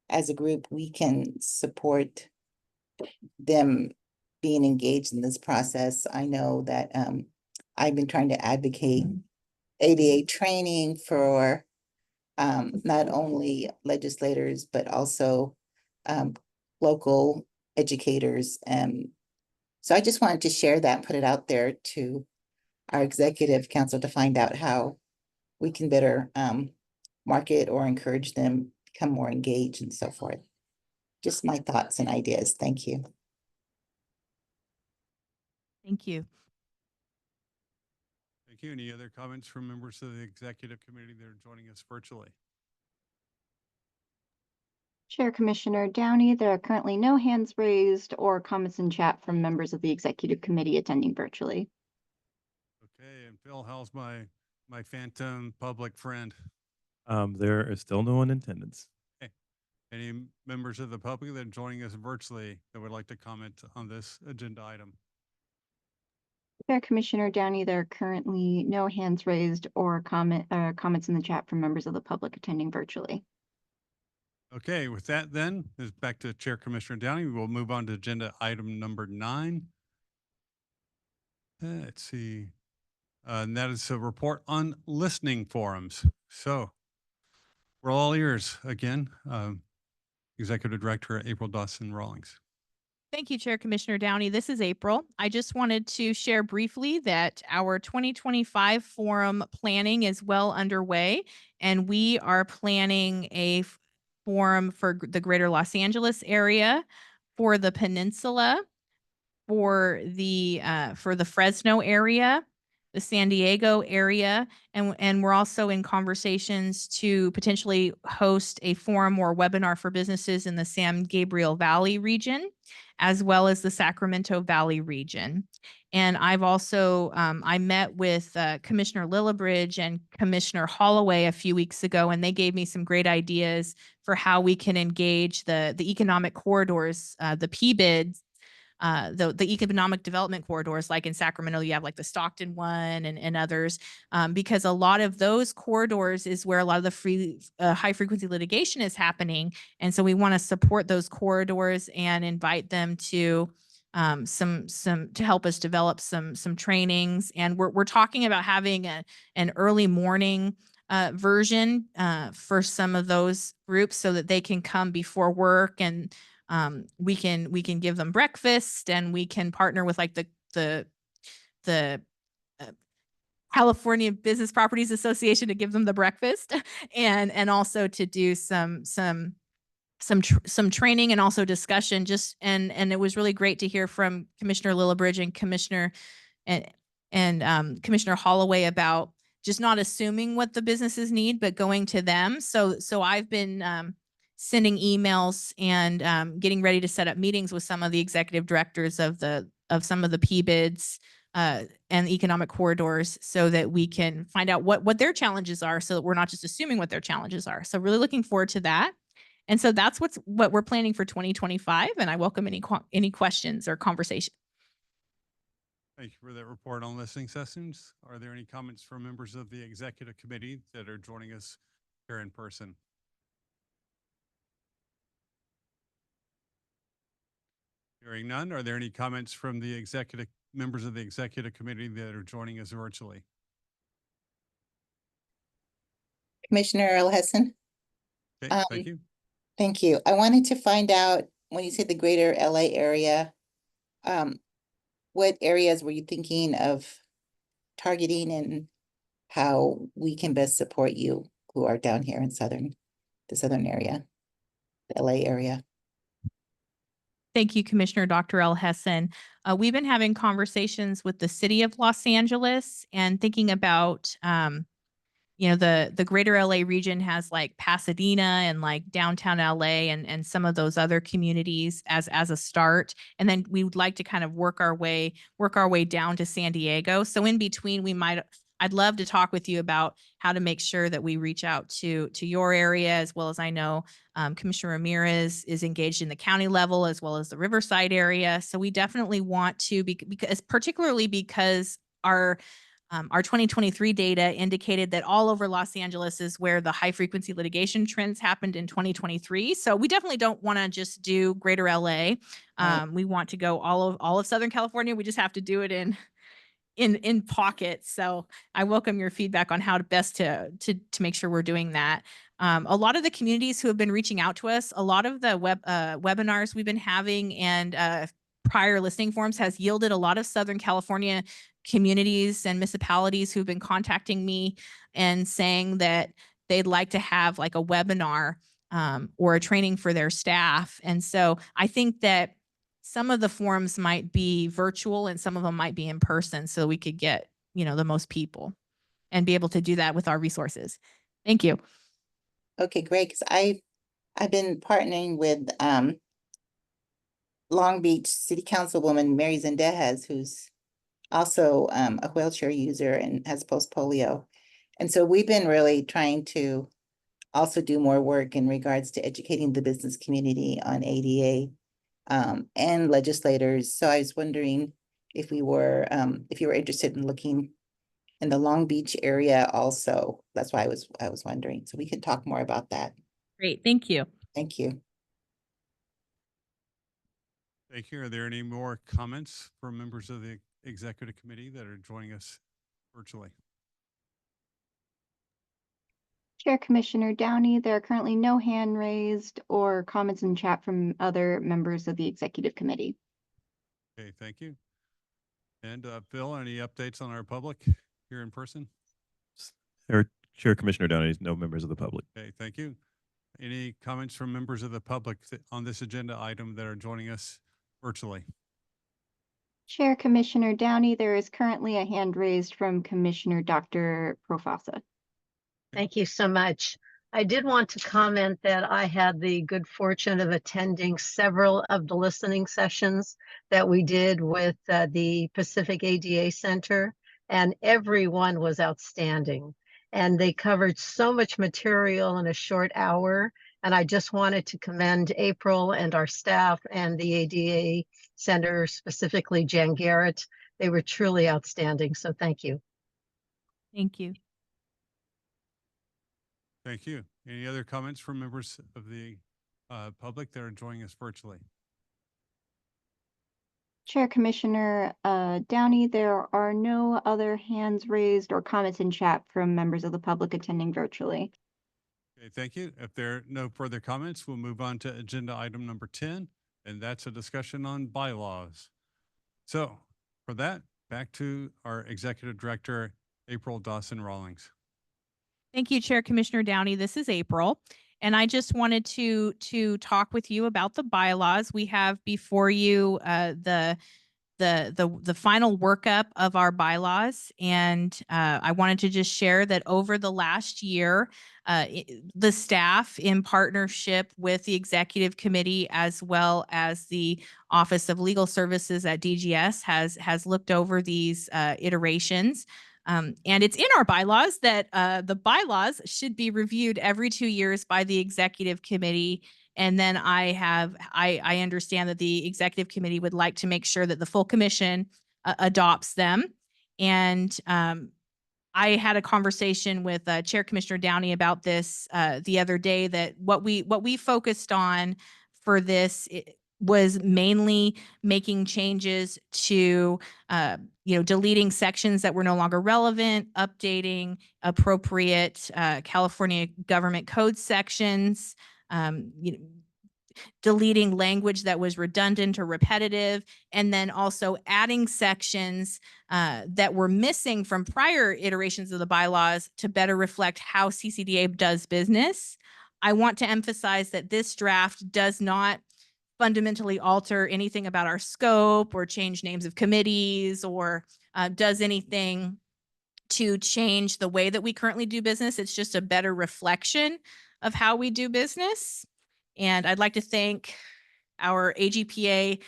as a group, we can support them being engaged in this process. I know that I've been trying to advocate ADA training for not only legislators, but also local educators. So I just wanted to share that, put it out there to our executive council to find out how we can better market or encourage them to become more engaged and so forth. Just my thoughts and ideas. Thank you. Thank you. Thank you. Any other comments from members of the executive committee that are joining us virtually? Chair Commissioner Downey, there are currently no hands raised or comments in chat from members of the executive committee attending virtually. Okay, and Phil, how's my phantom public friend? There is still no one in attendance. Any members of the public that are joining us virtually that would like to comment on this agenda item? Chair Commissioner Downey, there are currently no hands raised or comments in the chat from members of the public attending virtually. Okay, with that then, is back to Chair Commissioner Downey. We will move on to agenda item number 9. Let's see. And that is a report on listening forums. So we're all ears again. Executive Director April Dawson Rawlings. Thank you, Chair Commissioner Downey. This is April. I just wanted to share briefly that our 2025 forum planning is well underway, and we are planning a forum for the greater Los Angeles area, for the peninsula, for the Fresno area, the San Diego area, and we're also in conversations to potentially host a forum or webinar for businesses in the San Gabriel Valley region, as well as the Sacramento Valley region. And I've also, I met with Commissioner Lillibridge and Commissioner Holloway a few weeks ago, and they gave me some great ideas for how we can engage the economic corridors, the PBIDs, the economic development corridors, like in Sacramento, you have like the Stockton one and others, because a lot of those corridors is where a lot of the high frequency litigation is happening. And so we want to support those corridors and invite them to to help us develop some trainings. And we're talking about having an early morning version for some of those groups so that they can come before work, and we can give them breakfast, and we can partner with like the California Business Properties Association to give them the breakfast, and also to do some training and also discussion. And it was really great to hear from Commissioner Lillibridge and Commissioner Holloway about just not assuming what the businesses need, but going to them. So I've been sending emails and getting ready to set up meetings with some of the executive directors of some of the PBIDs and economic corridors, so that we can find out what their challenges are, so that we're not just assuming what their challenges are. So really looking forward to that. And so that's what we're planning for 2025. And I welcome any questions or conversation. Thank you for that report on listening sessions. Are there any comments from members of the executive committee that are joining us here in person? Hearing none, are there any comments from the members of the executive committee that are joining us virtually? Commissioner Earl Hessen. Okay, thank you. Thank you. I wanted to find out, when you said the greater LA area, what areas were you thinking of targeting, and how we can best support you who are down here in the southern area, the LA area? Thank you, Commissioner Dr. L. Hessen. We've been having conversations with the city of Los Angeles and thinking about, the greater LA region has like Pasadena and like downtown LA and some of those other communities as a start. And then we would like to kind of work our way down to San Diego. So in between, I'd love to talk with you about how to make sure that we reach out to your area, as well as I know Commissioner Ramirez is engaged in the county level as well as the Riverside area. So we definitely want to, particularly because our 2023 data indicated that all over Los Angeles is where the high frequency litigation trends happened in 2023. So we definitely don't want to just do greater LA. We want to go all of Southern California. We just have to do it in pockets. So I welcome your feedback on how to best to make sure we're doing that. A lot of the communities who have been reaching out to us, a lot of the webinars we've been having and prior listening forums has yielded a lot of Southern California communities and municipalities who've been contacting me and saying that they'd like to have like a webinar or a training for their staff. And so I think that some of the forums might be virtual and some of them might be in person, so we could get, the most people and be able to do that with our resources. Thank you. Okay, great. Because I've been partnering with Long Beach City Councilwoman Mary Zendejas, who's also a wheelchair user and has post-polio. And so we've been really trying to also do more work in regards to educating the business community on ADA and legislators. So I was wondering if you were interested in looking in the Long Beach area also. That's why I was wondering. So we could talk more about that. Great, thank you. Thank you. Thank you. Are there any more comments from members of the executive committee that are joining us virtually? Chair Commissioner Downey, there are currently no hand raised or comments in chat from other members of the executive committee. Okay, thank you. And Phil, any updates on our public here in person? Chair Commissioner Downey, no members of the public. Okay, thank you. Any comments from members of the public on this agenda item that are joining us virtually? Chair Commissioner Downey, there is currently a hand raised from Commissioner Dr. Profasa. Thank you so much. I did want to comment that I had the good fortune of attending several of the listening sessions that we did with the Pacific ADA Center, and everyone was outstanding. And they covered so much material in a short hour. And I just wanted to commend April and our staff and the ADA Center, specifically Jan Garrett. They were truly outstanding. So thank you. Thank you. Thank you. Any other comments from members of the public that are joining us virtually? Chair Commissioner Downey, there are no other hands raised or comments in chat from members of the public attending virtually. Okay, thank you. If there are no further comments, we'll move on to agenda item number 10, and that's a discussion on bylaws. So for that, back to our Executive Director, April Dawson-Rawlings. Thank you, Chair Commissioner Downey. This is April, and I just wanted to talk with you about the bylaws. We have before you the final workup of our bylaws, and I wanted to just share that over the last year, the staff, in partnership with the executive committee as well as the Office of Legal Services at DGS, has looked over these iterations. And it's in our bylaws that the bylaws should be reviewed every 2 years by the executive committee. And then I understand that the executive committee would like to make sure that the full commission adopts them. And I had a conversation with Chair Commissioner Downey about this the other day, that what we focused on for this was mainly making changes to, deleting sections that were no longer relevant, updating appropriate California government code sections, deleting language that was redundant or repetitive, and then also adding sections that were missing from prior iterations of the bylaws to better reflect how CCDA does business. I want to emphasize that this draft does not fundamentally alter anything about our scope or change names of committees or does anything to change the way that we currently do business. It's just a better reflection of how we do business. And I'd like to thank our AGPA,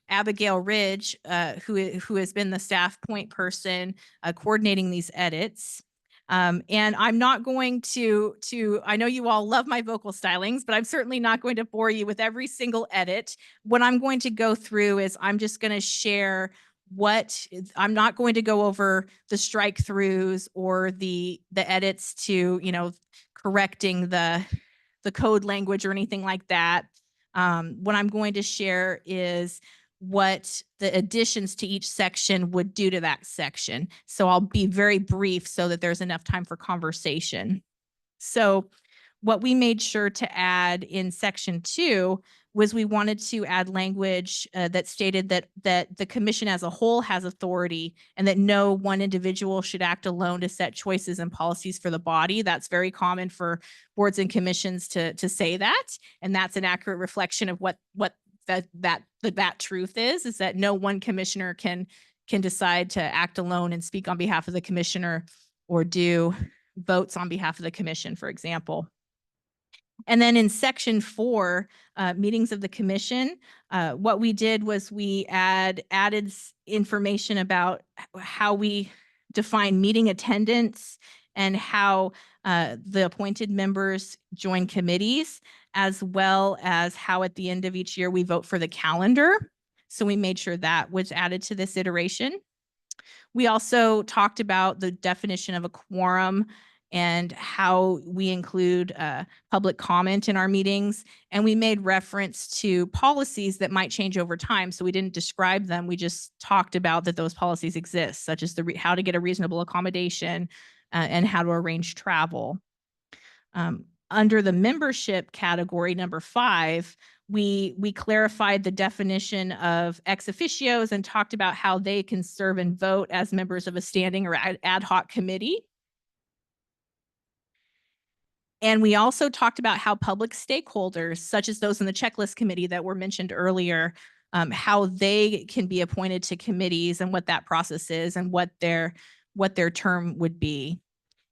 Abigail Ridge, who has been the staff point person coordinating these edits. And I'm not going to, I know you all love my vocal stylings, but I'm certainly not going to bore you with every single edit. What I'm going to go through is I'm just going to share I'm not going to go over the strike throughs or the edits to, correcting the code language or anything like that. What I'm going to share is what the additions to each section would do to that section. So I'll be very brief so that there's enough time for conversation. So what we made sure to add in section 2 was we wanted to add language that stated that the commission as a whole has authority and that no one individual should act alone to set choices and policies for the body. That's very common for boards and commissions to say that. And that's an accurate reflection of what that truth is that no one commissioner can decide to act alone and speak on behalf of the commissioner or do votes on behalf of the commission, for example. And then in section 4, meetings of the commission, what we did was we added information about how we define meeting attendance and how the appointed members join committees, as well as how at the end of each year we vote for the calendar. So we made sure that was added to this iteration. We also talked about the definition of a quorum and how we include public comment in our meetings. And we made reference to policies that might change over time. So we didn't describe them. We just talked about that those policies exist, such as how to get a reasonable accommodation and how to arrange travel. Under the membership category, number 5, we clarified the definition of ex officios and talked about how they can serve and vote as members of a standing or ad hoc committee. And we also talked about how public stakeholders, such as those in the checklist committee that were mentioned earlier, how they can be appointed to committees and what that process is and what their term would be.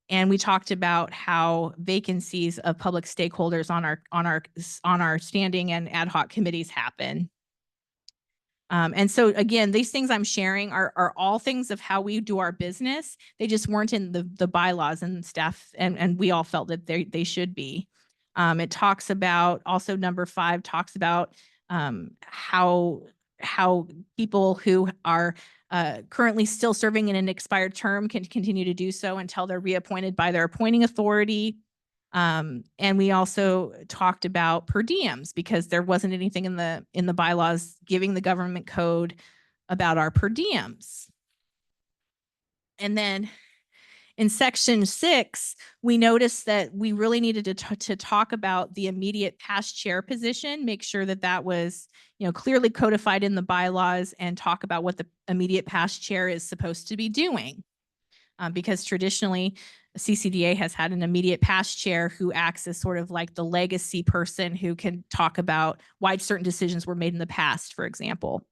And we talked about how vacancies of public stakeholders on our standing and ad hoc committees happen. And so again, these things I'm sharing are all things of how we do our business. They just weren't in the bylaws and staff, and we all felt that they should be. It talks about, also number 5 talks about how people who are currently still serving in an expired term can continue to do so until they're reappointed by their appointing authority. And we also talked about per diems because there wasn't anything in the bylaws giving the government code about our per diems. And then in section 6, we noticed that we really needed to talk about the immediate past chair position, make sure that that was, clearly codified in the bylaws, and talk about what the immediate past chair is supposed to be doing. Because traditionally, CCDA has had an immediate past chair who acts as sort of like the legacy person who can talk about why certain decisions were made in the past, for example.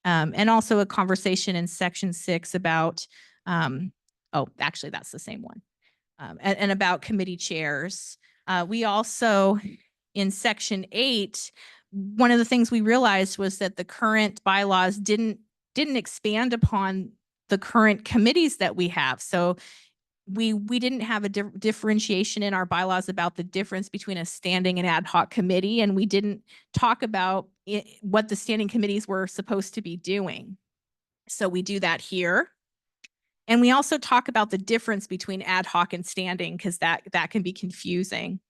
And also a conversation in section 6 about, actually that's the same one, and about committee chairs. We also, in section 8, one of the things we realized was that the current bylaws didn't expand upon the current committees that we have. So we didn't have a differentiation in our bylaws about the difference between a standing and ad hoc committee, and we didn't talk about what the standing committees were supposed to be doing. So we do that here. And we also talk about the difference between ad hoc and standing, because that can be confusing.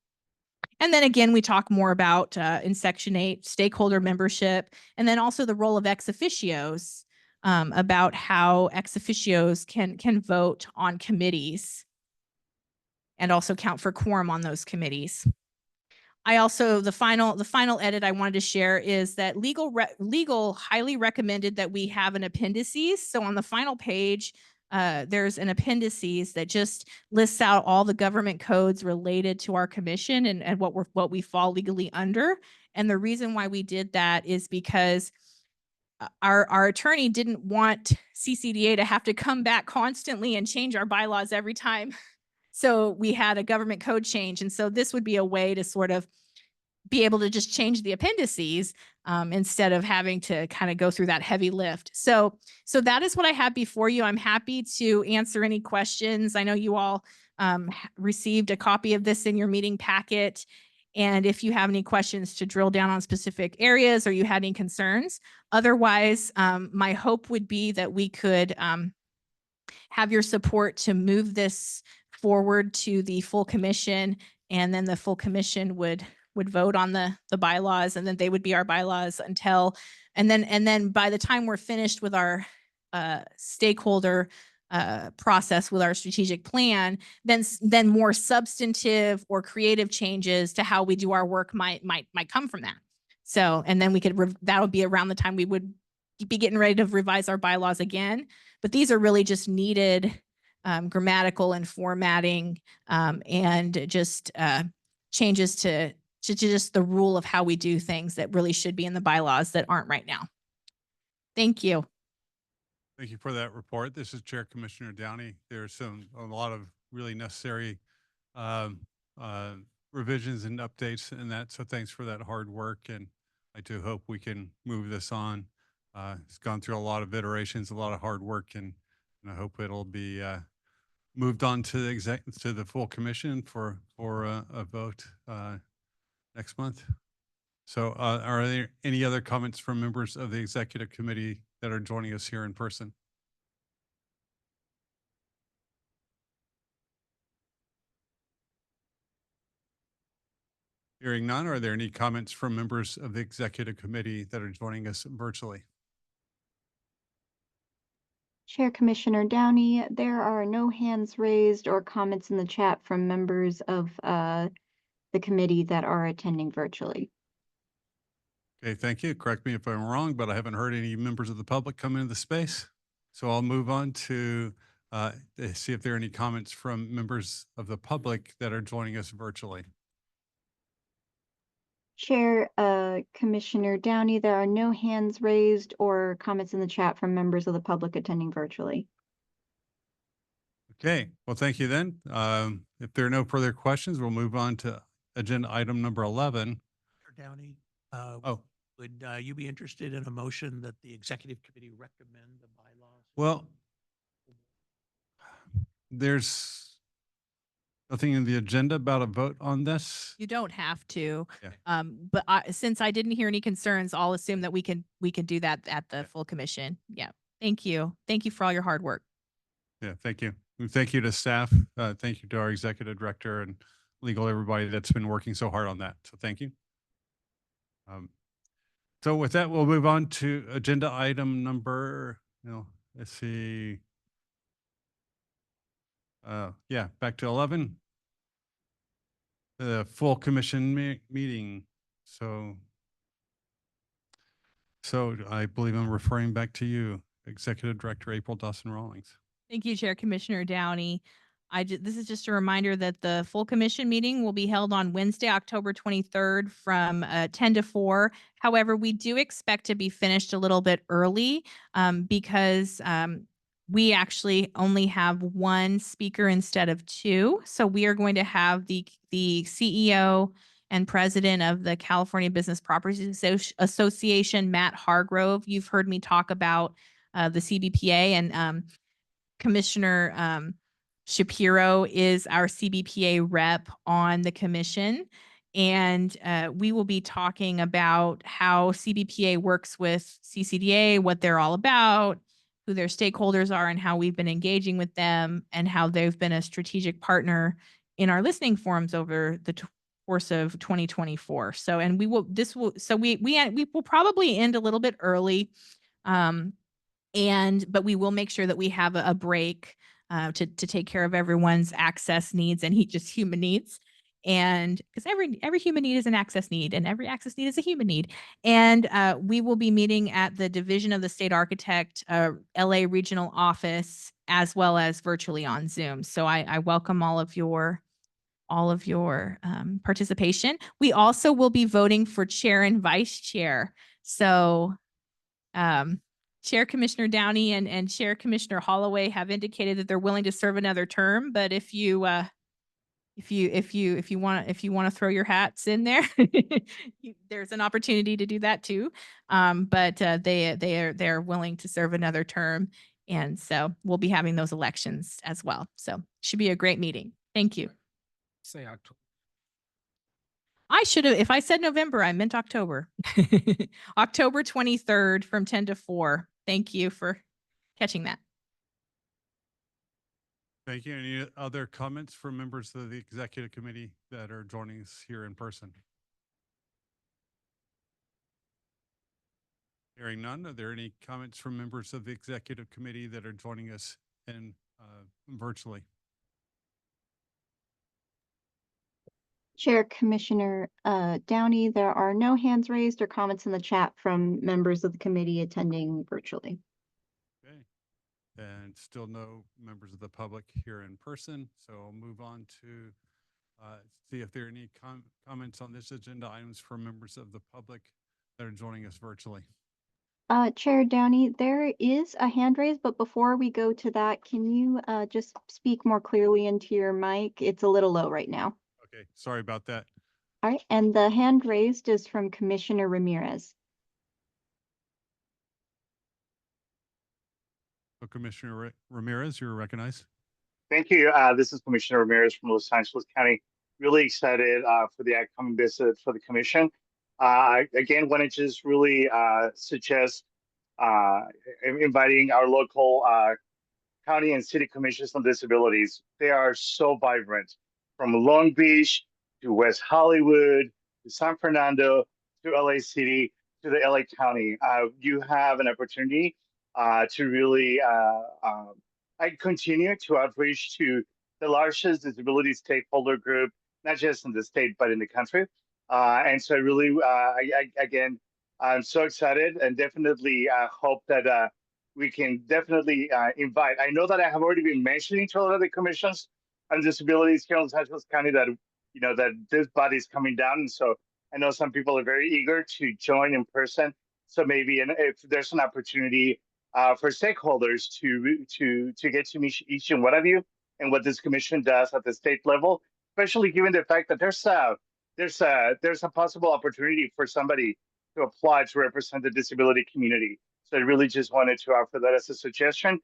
And then again, we talk more about in section 8, stakeholder membership, and then also the role of ex officios. About how ex officios can vote on committees and also count for quorum on those committees. I also, the final edit I wanted to share is that legal highly recommended that we have an appendices. So on the final page, there's an appendices that just lists out all the government codes related to our commission and what we fall legally under. And the reason why we did that is because our attorney didn't want CCDA to have to come back constantly and change our bylaws every time. So we had a government code change. And so this would be a way to sort of be able to just change the appendices instead of having to kind of go through that heavy lift. So that is what I have before you. I'm happy to answer any questions. I know you all received a copy of this in your meeting packet. And if you have any questions to drill down on specific areas or you had any concerns, otherwise, my hope would be that we could have your support to move this forward to the full commission, and then the full commission would vote on the bylaws, and then they would be our bylaws until, and then by the time we're finished with our stakeholder process with our strategic plan, then more substantive or creative changes to how we do our work might come from that. So, and then we could, that would be around the time we would be getting ready to revise our bylaws again. But these are really just needed grammatical and formatting and just changes to just the rule of how we do things that really should be in the bylaws that aren't right now. Thank you. Thank you for that report. This is Chair Commissioner Downey. There's a lot of really necessary revisions and updates in that. So thanks for that hard work. And I do hope we can move this on. It's gone through a lot of iterations, a lot of hard work, and I hope it'll be moved on to the full commission for a vote next month. So are there any other comments from members of the executive committee that are joining us here in person? Hearing none, are there any comments from members of the executive committee that are joining us virtually? Chair Commissioner Downey, there are no hands raised or comments in the chat from members of the committee that are attending virtually. Okay, thank you. Correct me if I'm wrong, but I haven't heard any members of the public come into the space. So I'll move on to see if there are any comments from members of the public that are joining us virtually. Chair Commissioner Downey, there are no hands raised or comments in the chat from members of the public attending virtually. Okay, well, thank you then. If there are no further questions, we'll move on to agenda item number 11. Mr. Downey, Oh, would you be interested in a motion that the executive committee recommend the bylaws? well, there's nothing in the agenda about a vote on this. You don't have to. Yeah. But since I didn't hear any concerns, I'll assume that we can do that at the full commission. Yeah. Thank you. Thank you for all your hard work. Yeah, thank you. And thank you to staff. Thank you to our executive director and legal, everybody that's been working so hard on that. So thank you. So with that, we'll move on to agenda item number, let's see. Yeah, back to 11. The full commission meeting. So I believe I'm referring back to you, Executive Director April Dawson-Rawlings. Thank you, Chair Commissioner Downey. This is just a reminder that the full commission meeting will be held on Wednesday, October 23rd from 10 to 4. However, we do expect to be finished a little bit early because we actually only have one speaker instead of two. So we are going to have the CEO and president of the California Business Properties Association, Matt Hargrove. You've heard me talk about the CBPA, and Commissioner Shapiro is our CBPA rep on the commission. And we will be talking about how CBPA works with CCDA, what they're all about, who their stakeholders are, and how we've been engaging with them, and how they've been a strategic partner in our listening forums over the course of 2024. So, and we will probably end a little bit early. But we will make sure that we have a break to take care of everyone's access needs and just human needs. And because every human need is an access need, and every access need is a human need. And we will be meeting at the Division of the State Architect LA Regional Office, as well as virtually on Zoom. So I welcome all of your participation. We also will be voting for chair and vice chair. So Chair Commissioner Downey and Chair Commissioner Holloway have indicated that they're willing to serve another term. But if you want to throw your hats in there, there's an opportunity to do that too. But they're willing to serve another term, and so we'll be having those elections as well. So should be a great meeting. Thank you. Say October. I should have, if I said November, I meant October. October 23rd from 10 to 4. Thank you for catching that. Thank you. Any other comments from members of the executive committee that are joining us here in person? Hearing none, are there any comments from members of the executive committee that are joining us in virtually? Chair Commissioner Downey, there are no hands raised or comments in the chat from members of the committee attending virtually. Okay. And still no members of the public here in person. So I'll move on to see if there are any comments on this agenda items from members of the public that are joining us virtually. Chair Downey, there is a hand raised, but before we go to that, can you just speak more clearly into your mic? It's a little low right now. Okay, sorry about that. All right, and the hand raised is from Commissioner Ramirez. So Commissioner Ramirez, you're recognized. Thank you. This is Commissioner Ramirez from Los Angeles County. Really excited for the upcoming visit for the commission. Again, want to just really suggest inviting our local county and city commissions on disabilities. They are so vibrant, from Long Beach to West Hollywood to San Fernando to LA City to the LA County. You have an opportunity to really continue to outreach to the largest disability stakeholder group, not just in the state, but in the country. And so really, again, I'm so excited and definitely hope that we can definitely invite. I know that I have already been mentioning to a lot of the commissions on disabilities here in Los Angeles County that, you know, that this body is coming down. And so I know some people are very eager to join in person. So maybe if there's an opportunity for stakeholders to get to meet each and one of you and what this commission does at the state level, especially given the fact that there's a possible opportunity for somebody to apply to represent the disability community. So I really just wanted to offer that as a suggestion,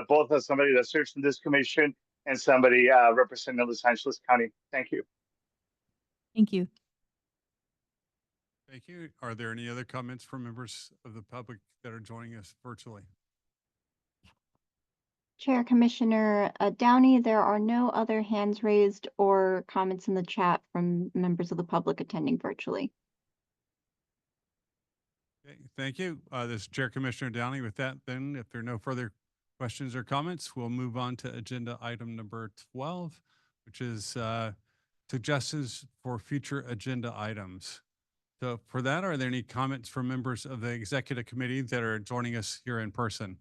both as somebody that serves in this commission and somebody representing Los Angeles County. Thank you. Thank you. Thank you. Are there any other comments from members of the public that are joining us virtually? Chair Commissioner Downey, there are no other hands raised or comments in the chat from members of the public attending virtually. Okay, thank you. This is Chair Commissioner Downey. With that, then, if there are no further questions or comments, we'll move on to agenda item number 12, which is suggestions for future agenda items. So for that, are there any comments from members of the executive committee that are joining us here in person?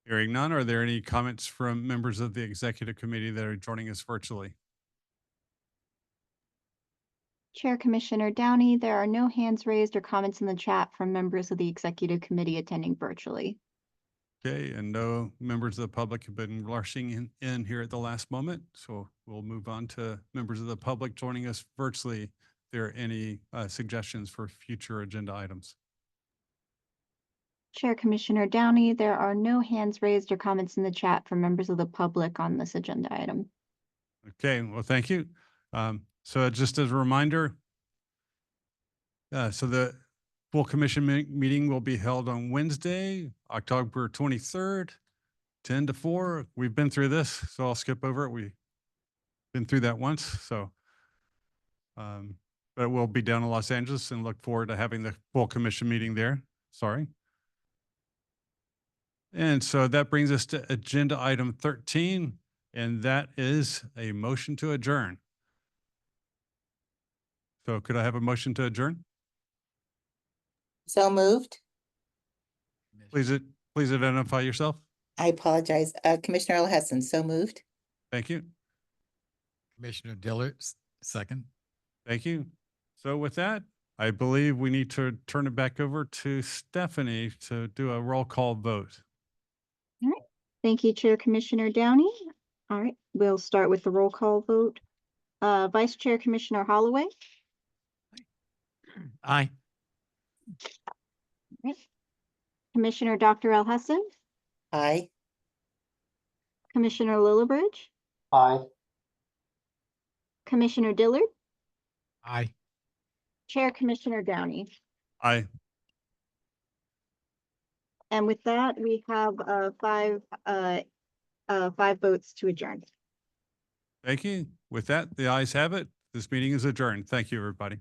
Hearing none, are there any comments from members of the executive committee that are joining us virtually? Chair Commissioner Downey, there are no hands raised or comments in the chat from members of the executive committee attending virtually. Okay, and no members of the public have been rushing in here at the last moment. So we'll move on to members of the public joining us virtually. If there are any suggestions for future agenda items? Chair Commissioner Downey, there are no hands raised or comments in the chat from members of the public on this agenda item. Okay, well, thank you. So just as a reminder, so the full commission meeting will be held on Wednesday, October 23rd, 10 to 4. We've been through this, so I'll skip over it. We've been through that once, so. But we'll be down in Los Angeles and look forward to having the full commission meeting there. Sorry. And so that brings us to agenda item 13, and that is a motion to adjourn. So could I have a motion to adjourn? So moved. Please identify yourself. I apologize. Commissioner Earl Hessen, so moved. Thank you. Commissioner Dillard, second. Thank you. So with that, I believe we need to turn it back over to Stephanie to do a roll call vote. All right. Thank you, Chair Commissioner Downey. All right, we'll start with the roll call vote. Vice Chair Commissioner Holloway. Aye. Right. Commissioner Dr. L. Hessen. Aye. Commissioner Lillibridge. Aye. Commissioner Dillard. Aye. Chair Commissioner Downey. Aye. And with that, we have five votes to adjourn. Thank you. With that, the ayes have it. This meeting is adjourned. Thank you, everybody.